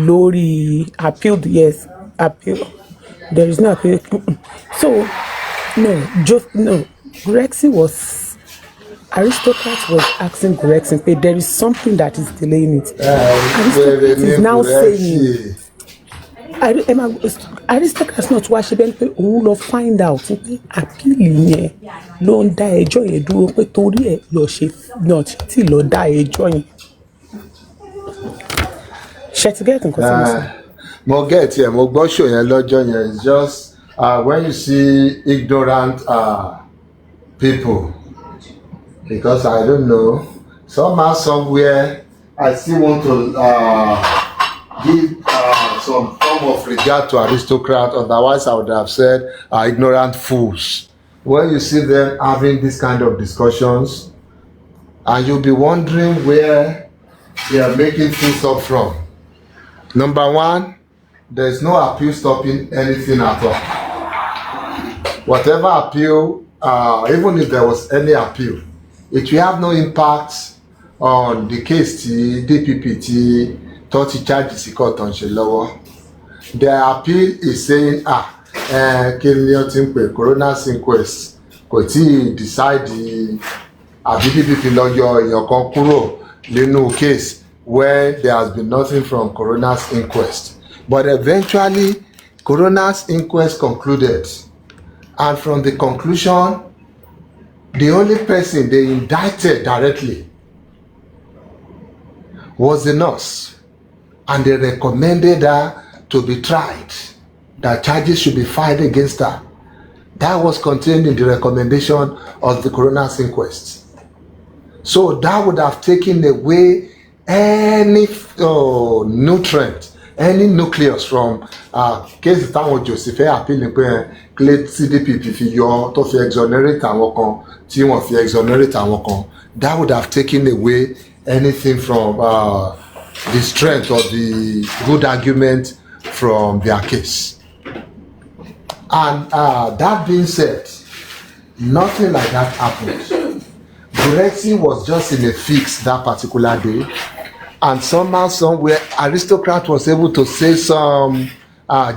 lórí appeal. Yes, appeal. There is no appeal. So no. Grexy Aristocrat was asking Grexy pé there is something that is delaying it. Aristocrat is now saying Aristocrat náà tún wá ṣe bẹ́ẹ̀ pé òun lọ find out pé àpíìlì yẹn ló ń dá ẹjọ́ yẹn dúró pé torí ẹ̀ lọ ṣe náà tí lọ dá ẹjọ́ yẹn. ṣe ti gẹ́ẹ̀tì nǹkan tí mo sọ. mo gẹ́ẹ̀tì ẹ̀ mo gbọ́ ṣò yẹn lọ́jọ́ yẹn it's just when you see ignorant people because I don't know somehow somewhere I still want to give some form of regard to aristocrat, otherwise I would have said ignorant fools. When you see them having this kind of discussions and you'll be wondering where they are making things up from. Number one, there's no appeal stopping anything at all. Whatever appeal, even if there was any appeal, it will have no impact on the case tí DPP tí tó ti charge sí court on ṣe lọ́wọ́. The appeal is saying kí ni ó ti ń pè coroner's inquest kò tí ì decide àbí DPP lọ yọ èèyàn kan kúrò nínú case where there has been nothing from coroner's inquest. But eventually coroner's inquest concluded, and from the conclusion the only person they indicted directly was the nurse, and they recommended her to be tried, that charges should be filed against her. That was contained in the recommendation of the coroner's inquest. So that would have taken away any nutrient, any nucleus from case táwọn Joseph appealing pé clay CDP fi yọ tó fi exonerate àwọn kan tí wọ́n fi exonerate àwọn kan, that would have taken away anything from the strength or the good argument from their case. And that being said, nothing like that happened. Buresi was just in a fix that particular day, and somehow, somewhere, aristocrat was able to say some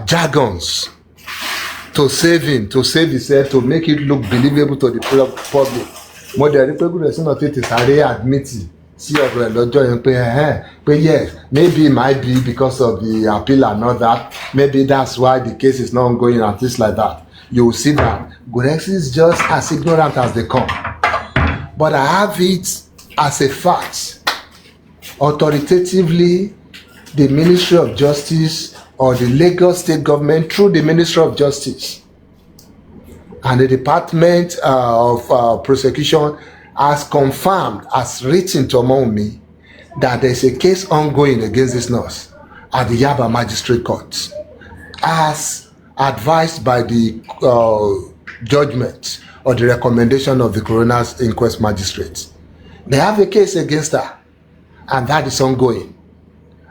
jargons to save him, to save his head, to make it look believable to the public. Mo dẹ̀ rí pé Buresi náà tètè sáré admit sí ọ̀rọ̀ ẹ̀ lọ́jọ́ yẹn pé yes, maybe it might be because of the appeal and all that, maybe that's why the case is not ongoing and things like that. You will see that Buresi is just as ignorant as they come. But I have it as a fact. Authoritatively, the Ministry of Justice or the Lagos State government through the Ministry of Justice and the Department of Prosecution has confirmed, has written to me that there is a case ongoing against this nurse at the Yaba Magistrate Court, as advised by the judgment or the recommendation of the coroner's inquest magistrate. They have a case against her, and that is ongoing,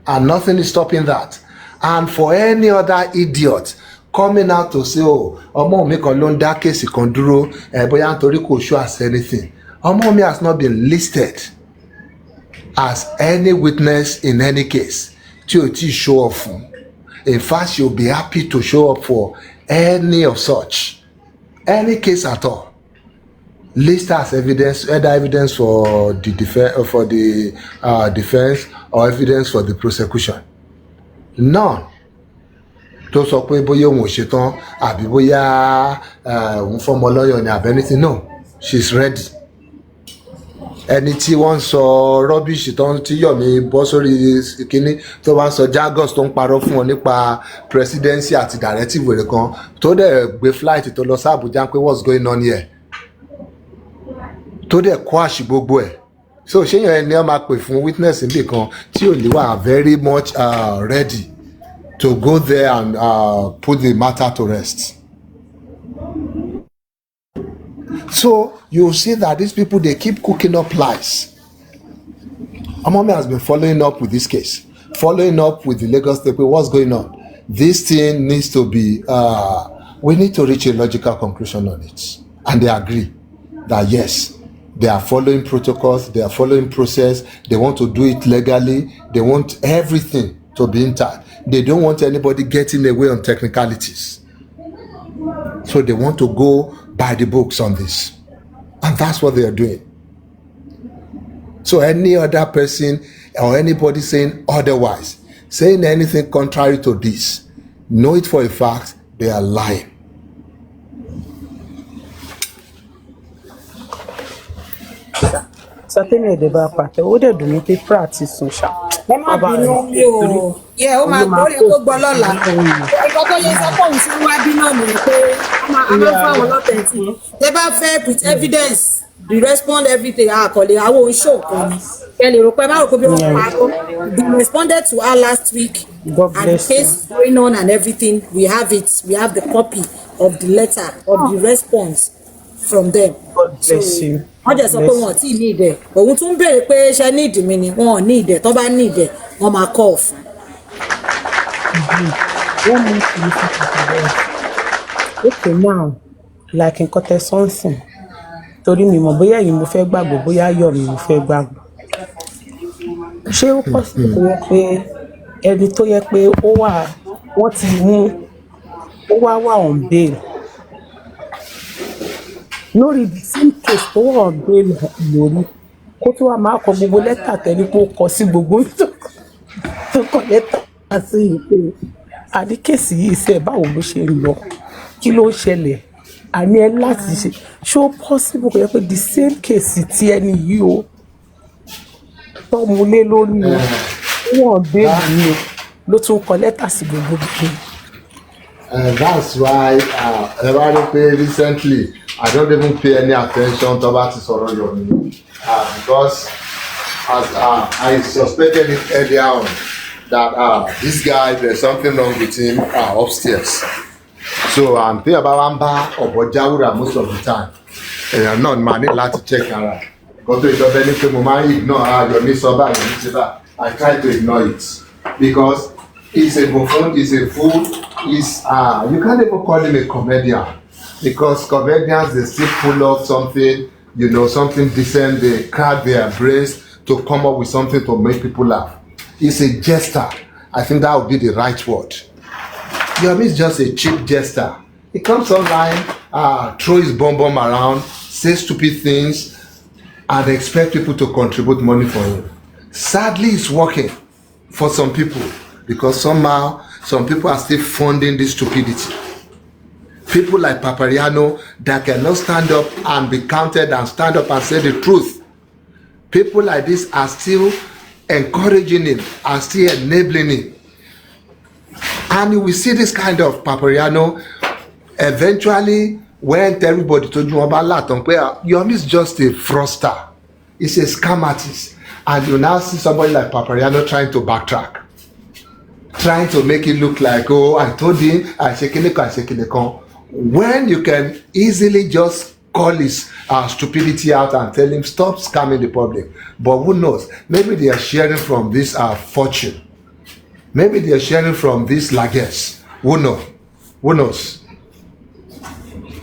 and nothing is stopping that. And for any other idiot coming out to say, oh, ọmọ mi kan ló ń dá kéèsì kan dúró, bóyá nítorí kò show us anything. Ọmọ mi has not been listed as any witness in any case tí o ti show up fún. In fact, she will be happy to show up for any of such, any case at all. List as evidence, either evidence for the defense or evidence for the prosecution. None. Tó sọ pé bóyá òun ò ṣetán àbí bóyá òun fọmọ lọ́yọ̀ ni àbí anything. No, she's ready. Ẹni tí wọ́n sọ rubbish tán tí Yomi bọ́ sórí kínní tó bá ń sọ jargons tó ń parọ́ fún wọn nípa presidency àti directive wèrè kan tó dẹ̀ gbé flight tó lọ sí Abuja pé what's going on here, tó dẹ̀ kó àṣì gbogbo ẹ̀. So ṣéyàn ẹni ọ máa pè fún witness níbì kan tí ò ní wà very much ready to go there and put the matter to rest. So you see that these people, they keep cooking up lies. Omome has been following up with this case, following up with the Lagos State. What's going on? This thing needs to be, we need to reach a logical conclusion on it. And they agree that yes, they are following protocols, they are following process, they want to do it legally, they want everything to be intact. They don't want anybody getting away on technicalities. So they want to go by the books on this. And that's what they are doing. So any other person or anybody saying otherwise, saying anything contrary to this, know it for a fact, they are lying. Sátẹ́nì ẹ̀dẹ̀bà pàtẹ ó dẹ̀ dùn mí pé practice sùn ṣá. Ẹ má bínú mi o. Yẹ ó máa gbọ́ lè kó gbọ́ lọ́la. Ìkọ́ tó yẹ sọ́kọ̀ òun sí wájú náà nìyẹn pé a máa ń fáwọn ọlọ́tẹ̀ tí. Tẹ bá fẹ́ with evidence, we respond everything. Àkọlé àwọn òun ṣò kan ni. Ẹ lè rò pé má rò pé bí wọ́n pa á. We responded to her last week. And the case going on and everything. We have it. We have the copy of the letter of the response from them. God bless you. Wọ́n jẹ́ sọ pé wọn ò tí ì ní ìdẹ̀. Òun tún béèrè pé ṣe ní ìdí mi ni wọn ò ní ìdẹ̀. Tó bá ní ìdẹ̀, wọ́n máa kọ́ ọ̀fun. Okay, now, like nǹkan tẹ sọ́nsìn, torí mi mọ̀ bóyá èyí mo fẹ́ gbàgbọ́, bóyá ayọ̀ mi mo fẹ́ gbàgbọ́. Ṣé ó pọ̀ sí tó yẹ pé ẹni tó yẹ pé ó wà, wọ́n ti mú, ó wà on bail? Lórí the same case tó wà on bail lórí, kó tó wà máa kọ gbogbo lẹ́tà tẹ́lẹ̀ pé ó kọ sí gbogbo tó kọ lẹ́tà sí ìpè. Àdíkèsí yìí ṣe báwo ló ṣe ń lọ? Kí ló ń ṣẹlẹ̀? Àní ẹ láti ṣe. Ṣó possible kò yẹ pé the same case tí ẹni yìí o tọ́mu lé lórí o wọ́n béèrè ni o ló tún kọ lẹ́tà sí gbogbo gbogbo. That's why ẹ bá rí pé recently I don't even pay any attention tó bá ti sọ̀rọ̀ Yomi because as I suspected it earlier on that this guy, there's something wrong with him upstairs. So tí ẹ bá wá ń bá ọ̀bọ jáwúrà most of the time èèyàn náà máa ní láti check ara kan tó ìjọba ẹni pé mo máa ń ignore Yomi sọ báyìí Yomi ṣe báyìí I try to ignore it because he's a buffoon, he's a fool, he's you can't even call him a comedian because comedians they still pull off something, you know, something decent, they crack their brains to come up with something to make people laugh. He's a jester. I think that would be the right word. Yomi is just a cheap jester. He comes online, throw his bomb around, say stupid things, and expect people to contribute money for him. Sadly, it's working for some people because somehow some people are still funding this stupidity. People like Papariano that cannot stand up and be counted and stand up and say the truth. People like this are still encouraging him and still enabling him. And we see this kind of Papariano eventually when everybody told you about Latin, Yomi is just a fraudster. He's a scam artist. And you now see somebody like Papariano trying to backtrack. Trying to make it look like, oh, I told him, I shekineko. When you can easily just call his stupidity out and tell him, stop scamming the public. But who knows? Maybe they are sharing from this fortune. Maybe they are sharing from this largesse. Who knows? Who knows?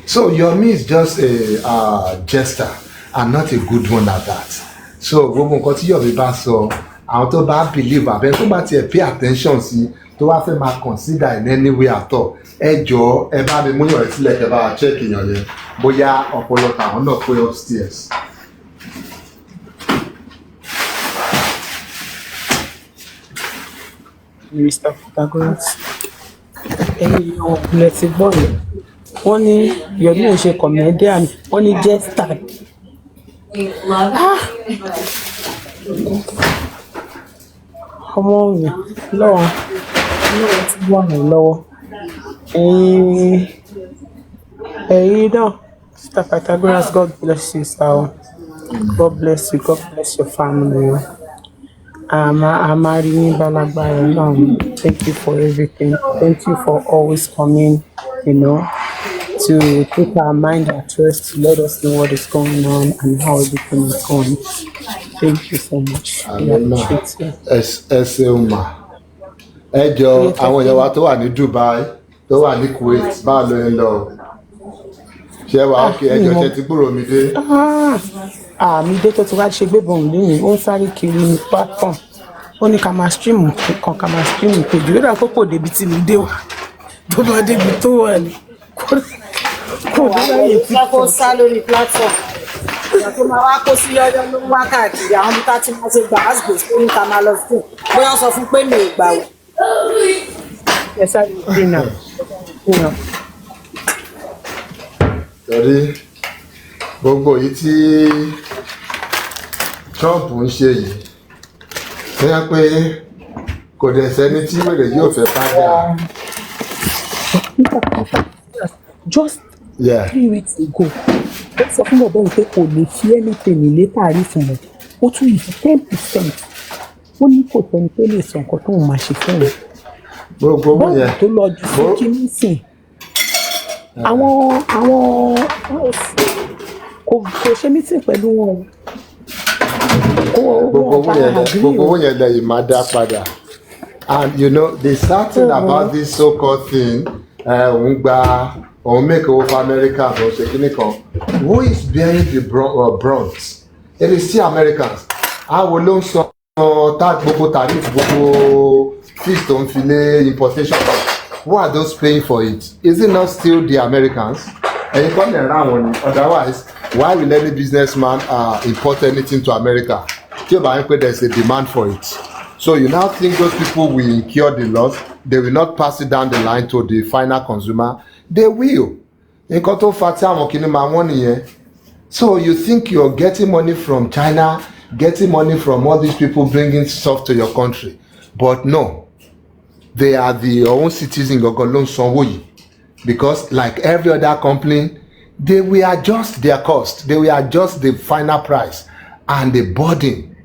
So Yomi is just a jester and not a good one at that. So gbogbo nǹkan tí Yomi bá sọ, àwọn tó bá believe abẹ tó bá tiẹ̀ pay attention sí tó wá fẹ́ máa consider in any way at all. Ẹ jọ̀ọ́ ẹ bá mi mú yàn sílẹ̀ kẹ́ bá check èèyàn yẹn bóyá ọ̀pọ̀lọpọ̀ àwọn náà pé upstairs. Mr. Pythagoras ẹ̀yin ọ̀pọ̀lẹ̀ ti gbọ́ yẹn wọ́n ní Yomi ò ṣe comedian wọ́n ní jester. Ọmọ mi lọ́wọ́ ti wà mí lọ́wọ́ ẹ̀yin náà Mr. Pythagoras, God bless you sir. God bless you, God bless your family. Amari Balagbara, thank you for everything. Thank you for always coming, you know, to put our mind at rest, to let us know what is going on and how everything is going. Thank you so much. We appreciate you. Ẹ ṣeun mà. Ẹ jọ̀ọ́ àwọn èèyàn wa tó wà ní Dubai, tó wà ní Kuwait, báwo ló ń lọ? Ṣé wàá ókè ẹ jọ̀ọ́ ṣe ti gbúròó mi dé? Mi dé tó ti wá ṣe gbébọn lẹ́yìn ó ń sáré kiri ní platform ó ní ká máa stream kan ká máa stream kejì lórí àkókò débi tí mi dé wá tó bá débi tó wà ní kò ní láyè tí kò sá lórí platform ìyá tó máa wá kó sí yọ́yọ́ ló ń wá káàkiri àwọn bí tá ti máa ṣe gbà á gbèsè ó ní ká máa lọ fún bóyá sọ fún pé mi ò gbà wò. ẹ sáré dènà. Torí gbogbo yìí tí Trump ń ṣe yìí tó yẹ pé kò dẹ̀ sẹ́ni tí wèrè yóò fẹ́ padà. Just 3 weeks ago ó sọ fún bọ̀bọ̀ yìí pé kò lè fi anything nílé tààrí fún wọn ó tún yìí 10% ó ní kò sẹ́ni tó lè sọ nǹkan tó ń máa ṣe fún wọn. Gbogbo yẹn tó lọ jù sí kíní sìn àwọn kò ṣe meeting pẹ̀lú wọn. Gbogbo owó yẹn lẹ́yìn máa dá padà. And you know the sad thing about this so-called thing òun make owó for America ló ṣe kíní kan. Who is bearing the brunt? It is still Americans. Àwọn ló ń sọ gbogbo tariff gbogbo fees tó ń fi lé importation. Who are those paying for it? Is it not still the Americans? And you come around otherwise, why will any businessman import anything to America? There's a demand for it. So you now think those people will incur the loss? They will not pass it down the line to the final consumer? They will. So you think you're getting money from China, getting money from all these people bringing stuff to your country. But no. They are the own citizens because like every other company, they will adjust their cost. They will adjust the final price and the burden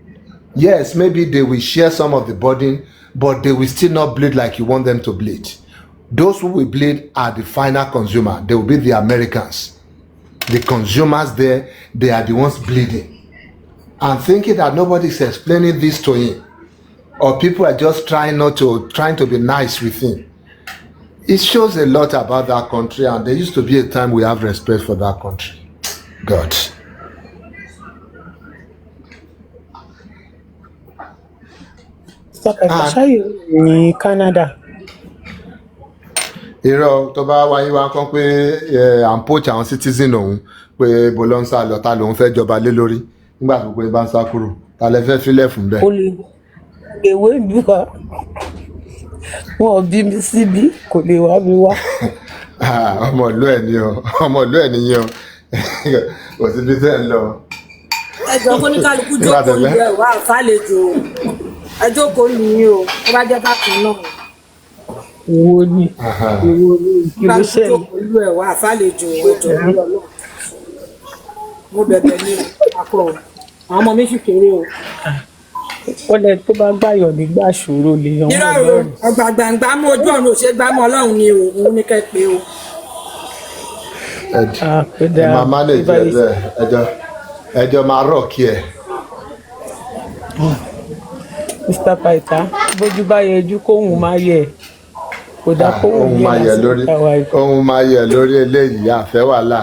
Yes, maybe they will share some of the burden, but they will still not bleed like you want them to bleed. Those who will bleed are the final consumer. They will be the Americans. The consumers there, they are the ones bleeding. And thinking that nobody is explaining this to him, or people are just trying to be nice with him. It shows a lot about that country, and there used to be a time we have respect for that country. God. ṣáyé ní Canada. Irọ́ tó bá wáyé wá kán pé à ń poach àwọn citizen òun pé bolonsa lọ́ta lòun fẹ́ jọba lé lórí nígbà tó pé bá ń sá kúrò ta lẹ fẹ́ filẹ̀ fún bẹ́ẹ̀. O lè gbèwé mi wá wọn bí mi síbí kò lè wá mi wá. ọmọ ìlú ẹ̀ ni o ọmọ ìlú ẹ̀ nìyẹn o kò sí bí tẹ́ ń lọ. ẹjọ́ kó ní kálukú jókòó lu ẹ̀ wá àfàlejò ẹjọ́ kó lu yín o tó bá jẹ́ bákan náà. Èwo ni kí ló ṣẹlẹ̀? Kálukú jókòó lu ẹ̀ wá àfàlejò ẹjọ́ lọ́lọ́. Mo bẹ̀bẹ̀ ní akọ àwọn ọmọ mi sì kéré o. Ọlẹ tó bá gbàyàn nígbà ṣòro lè yan wọn lọ́rùn. Ọgbàgbàǹgbà mú ojú ọ̀run ò ṣe gbá mọ́ Ọlọ́run ni o òun ní kẹ́ pé o. ẹ máa manage ẹjọ́ máa rọ̀ kí ẹ. Mr. Paita bójú bá yẹjú kóhùn máa yẹ kò dá kóhùn yẹ lórí ohun máa yẹ lórí eléyìí àfẹ́ wàhálà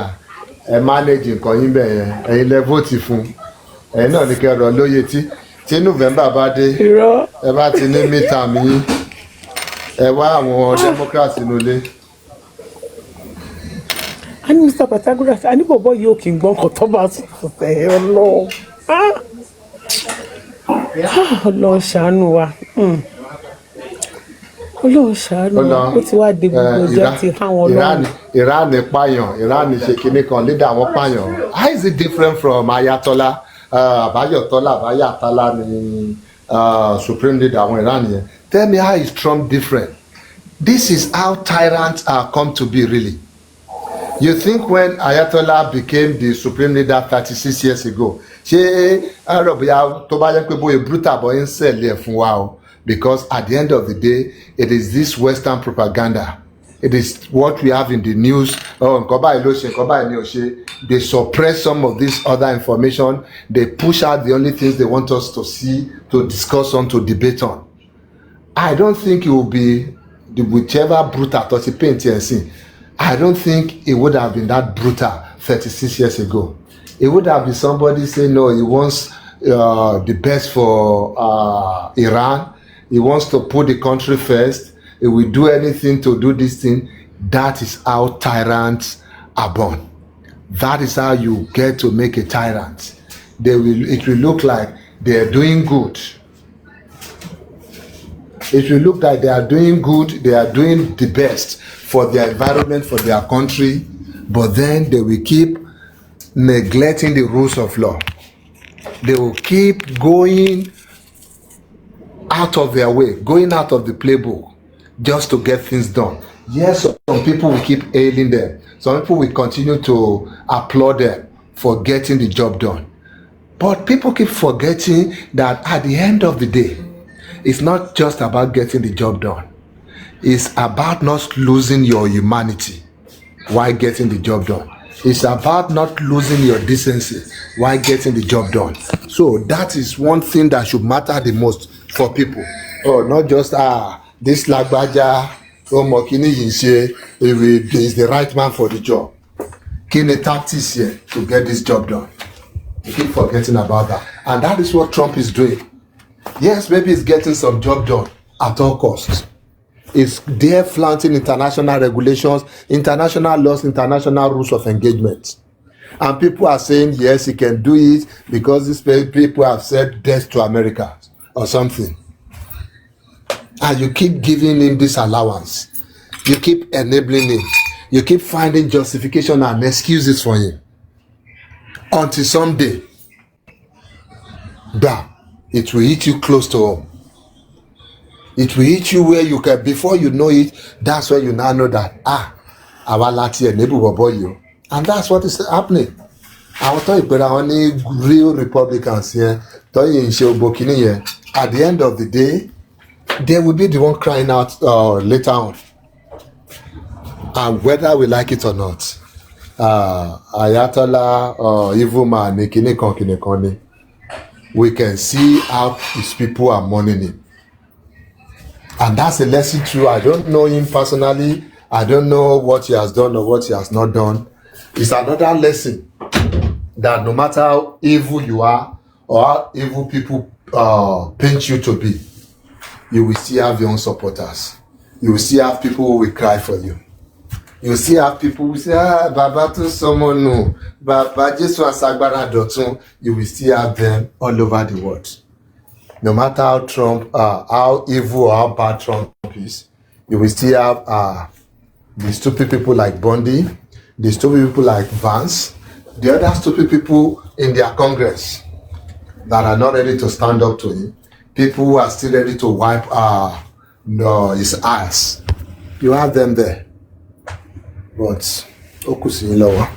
ẹ manage nǹkan yín bẹ̀ yẹn ẹ̀yin lẹ vote fún ẹ̀yin náà ní kẹ́ rọ lóye tí November bá dé ẹ bá ti ní midterm yín ẹ wá àwọn Democrats nínú ilé. A ní Mr. Pythagoras a ní bọ̀bọ̀ yìí ò kì í gbọ́n kan tó bá sọ̀tẹ̀ ẹ lọ. Ọlọ́run ṣàánú wa Ọlọ́run ṣàánú wa ó ti wá dé gbogbo ọjọ́ ti háwọn Ọlọ́run. Iran pààyàn Iran ṣe kinní kan leader wọn pààyàn. How is it different from Ayatollah? Àbáyàtọ́lá ni supreme leader àwọn Iran yẹn. Tell me, how is Trump different? This is how tyrants are come to be really. You think when Ayatollah became the supreme leader 36 years ago, ṣé arọ̀bíyá tó bá yẹ pé bóyá brutal boy ń ṣẹlẹ̀ fún wa o, because at the end of the day it is this Western propaganda, it is what we have in the news. Nǹkan báyìí ló ṣe, nǹkan báyìí ni ò ṣe. They suppress some of this other information. They push out the only things they want us to see, to discuss on, to debate on. I don't think it will be whichever brutal tó ti paint ẹ̀ sìn. I don't think it would have been that brutal 36 years ago. It would have been somebody saying, no, he wants the best for Iran. He wants to put the country first. He will do anything to do this thing. That is how tyrants are born. That is how you get to make a tyrant. It will look like they are doing good. It will look like they are doing good, they are doing the best for their environment, for their country, but then they will keep neglecting the rules of law. They will keep going out of their way, going out of the playbook just to get things done. Yes, some people will keep hailing them. Some people will continue to applaud them for getting the job done. But people keep forgetting that at the end of the day, it's not just about getting the job done. It's about not losing your humanity while getting the job done. It's about not losing your decency while getting the job done. So that is one thing that should matter the most for people. Oh, not just this lagbaja Mokini Yinse is the right man for the job. Kini tactics here to get this job done. You keep forgetting about that. And that is what Trump is doing. Yes, maybe he's getting some job done at all costs. It's there flaunting international regulations, international laws, international rules of engagement. And people are saying, yes, he can do it because these people have said death to America or something. And you keep giving him this allowance. You keep enabling him. You keep finding justification and excuses for him. Until someday, bam, it will hit you close to home. It will hit you where you can, before you know it, that's when you now know that, our lati enable boy you. And that's what is happening. àwọn tó ìpera wọn ní real Republicans yẹn tó yìí ń ṣe gbogbo kínní yẹn at the end of the day they will be the one crying out later on, and whether we like it or not, Ayatollah evil man ní kínní kan ni, we can see how his people are mourning him, and that's a lesson too. I don't know him personally, I don't know what he has done or what he has not done. It's another lesson that no matter how evil you are or how evil people paint you to be, you will still have your own supporters. You will still have people who will cry for you. You will still have people who say, Baba to someone no, Baba Jesus Asagbara Dotun. You will still have them all over the world. No matter how how evil or how bad Trump is, you will still have the stupid people like Bundy, the stupid people like Vance, the other stupid people in their Congress that are not ready to stand up to him, people who are still ready to wipe his ass. You have them there. But Okusi lower.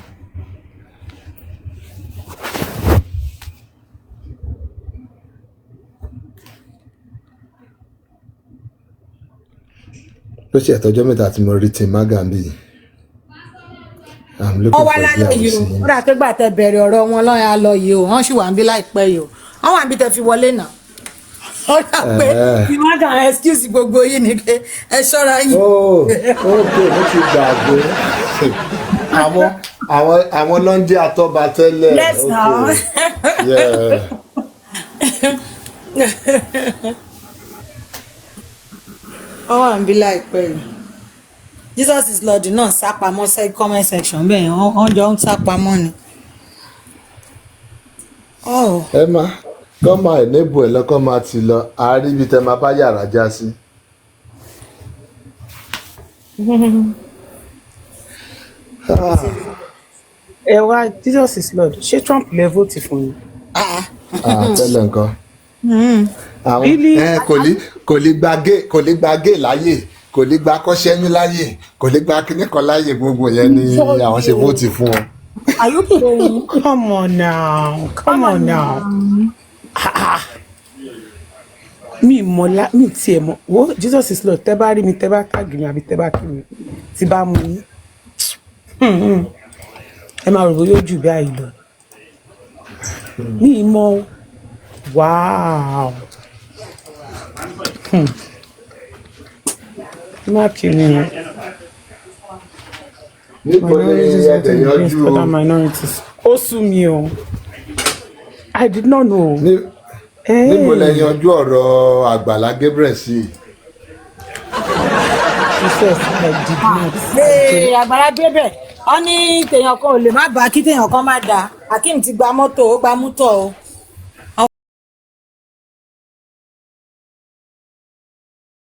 Ló ṣe ẹ̀tọ́jọ́ mẹ́ta tí mo rí ti Magambi. I'm looking for the house. Ó dà pé gbà tẹ bẹ̀rẹ̀ ọ̀rọ̀ wọn lọ́yà lọ yìí o, wọ́n sì wà ń bí láìpẹ́ yìí o. Wọ́n wà ń bí tẹ fi wọlé náà. Ó dà pé kí wọ́n kàn excuse gbogbo yìí ni pé ẹ ṣọ́ra yìí. Okay, mo ti gbàgbé. Àwọn ló ń jẹ́ àtọ́ba tẹ́lẹ̀. Yes, now. Yeah. Wọ́n wà ń bí láìpẹ́ yìí. Jesus is Lord náà sápamọ́ sí comment section bẹ́ẹ̀ wọ́n jọ ń sápamọ́ ni. Ẹ máa kọ́ máa ẹ̀nẹ́bù ẹ̀ lọ́kọ́ máa ti lọ àárín ibi tẹ́ máa bá yàrá já sí. Ẹ wá Jesus is Lord ṣé Trump lè vote fún yín. Tẹ́lẹ̀ nǹkan. Kò lè gba gé láyè, kò lè gba kọ́ṣẹ́yún láyè, kò lè gba kíní kan láyè, gbogbo yẹn ni àwọn ṣe vote fún wọn. Are you kidding? Come on now. Mi mọ̀lá mi tiẹ̀ mọ̀ wo Jesus is Lord tẹ́ bá rí mi tẹ́ bá tàgì mi àbí tẹ́ bá kí mi tí bá mú yín. Ẹ máa rò bóyá ojú bí àyè lọ. Mi mọ̀ wow. Má kí ni yẹn. Minorities voting against other minorities. Ó sú mi o. I did not know. Níbo lẹ yanjú ọ̀rọ̀ Àgbàlá Gabriel sí? Àgbàlá Gabriel wọ́n ní tèèyàn kan ò lè má bàá kí tèèyàn kan má dáa. Akeem ti gba mọ́tò ó gba mútọ̀ o.